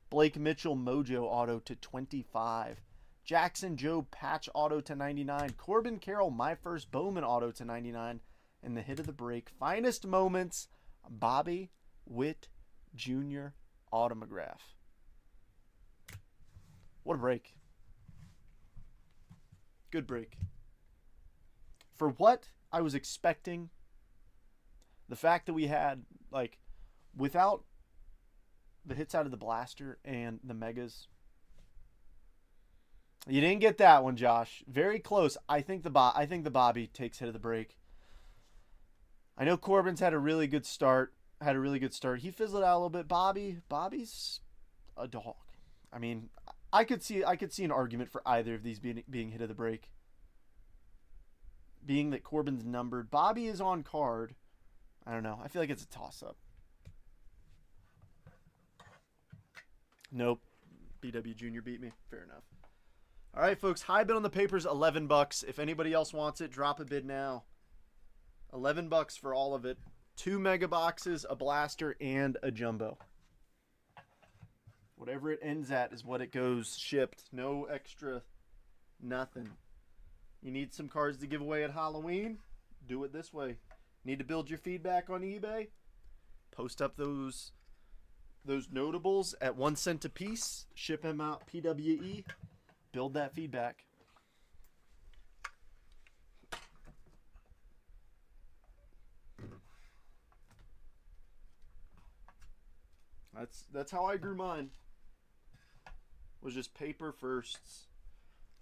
Blake Mitchell Mojo auto to 25. Jackson Joe patch auto to 99. Corbin Carroll my first Bowman auto to 99. And the hit of the break, finest moments, Bobby Witt Jr. autograph. What a break. Good break. For what I was expecting, the fact that we had, like, without the hits out of the blaster and the megas, you didn't get that one, Josh. Very close. I think the Bobby takes hit of the break. I know Corbin's had a really good start. He fizzled out a little bit. Bobby's a dog. I mean, I could see an argument for either of these being hit of the break. Being that Corbin's numbered, Bobby is on card. I don't know. I feel like it's a toss-up. Nope. BW Jr. beat me. Fair enough. All right, folks. High bid on the papers, $11. If anybody else wants it, drop a bid now. $11 for all of it. 2 mega boxes, a blaster, and a jumbo. Whatever it ends at is what it goes shipped. No extra, nothing. You need some cards to give away at Halloween? Do it this way. Need to build your feedback on eBay? Post up those notables at 1 cent a piece. Ship them out PWE. Build that feedback. That's how I grew mine. Was just paper firsts.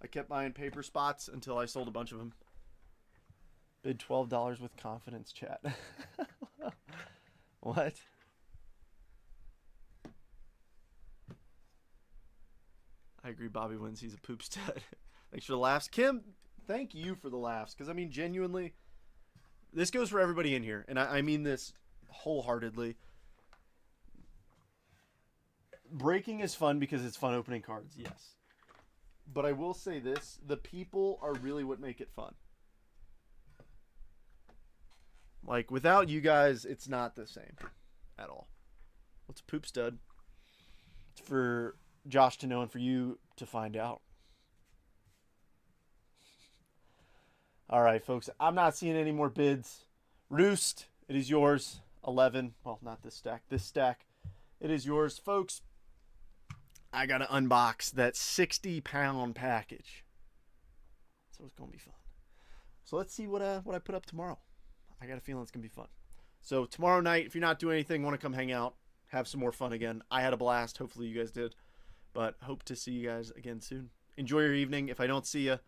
I kept buying paper spots until I sold a bunch of them. Bid $12 with confidence, chat. What? I agree, Bobby wins. He's a poop stud. Thanks for the laughs. Kim, thank you for the laughs. Because, I mean, genuinely, this goes for everybody in here. And I mean this wholeheartedly. Breaking is fun because it's fun opening cards, yes. But I will say this, the people are really what make it fun. Like, without you guys, it's not the same at all. What's a poop stud? It's for Josh to know and for you to find out. All right, folks, I'm not seeing any more bids. Roost, it is yours. 11. Well, not this stack. This stack, it is yours. Folks, I got to unbox that 60-pound package. So it's going to be fun. So let's see what I put up tomorrow. I got a feeling it's going to be fun. So tomorrow night, if you're not doing anything, want to come hang out, have some more fun again. I had a blast. Hopefully you guys did. But hope to see you guys again soon. Enjoy your evening. If I don't see you,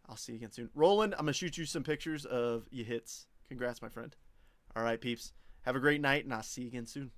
I'll see you again soon. Roland, I'm going to shoot you some pictures of your hits. Congrats, my friend. All right, peeps. Have a great night, and I'll see you again soon.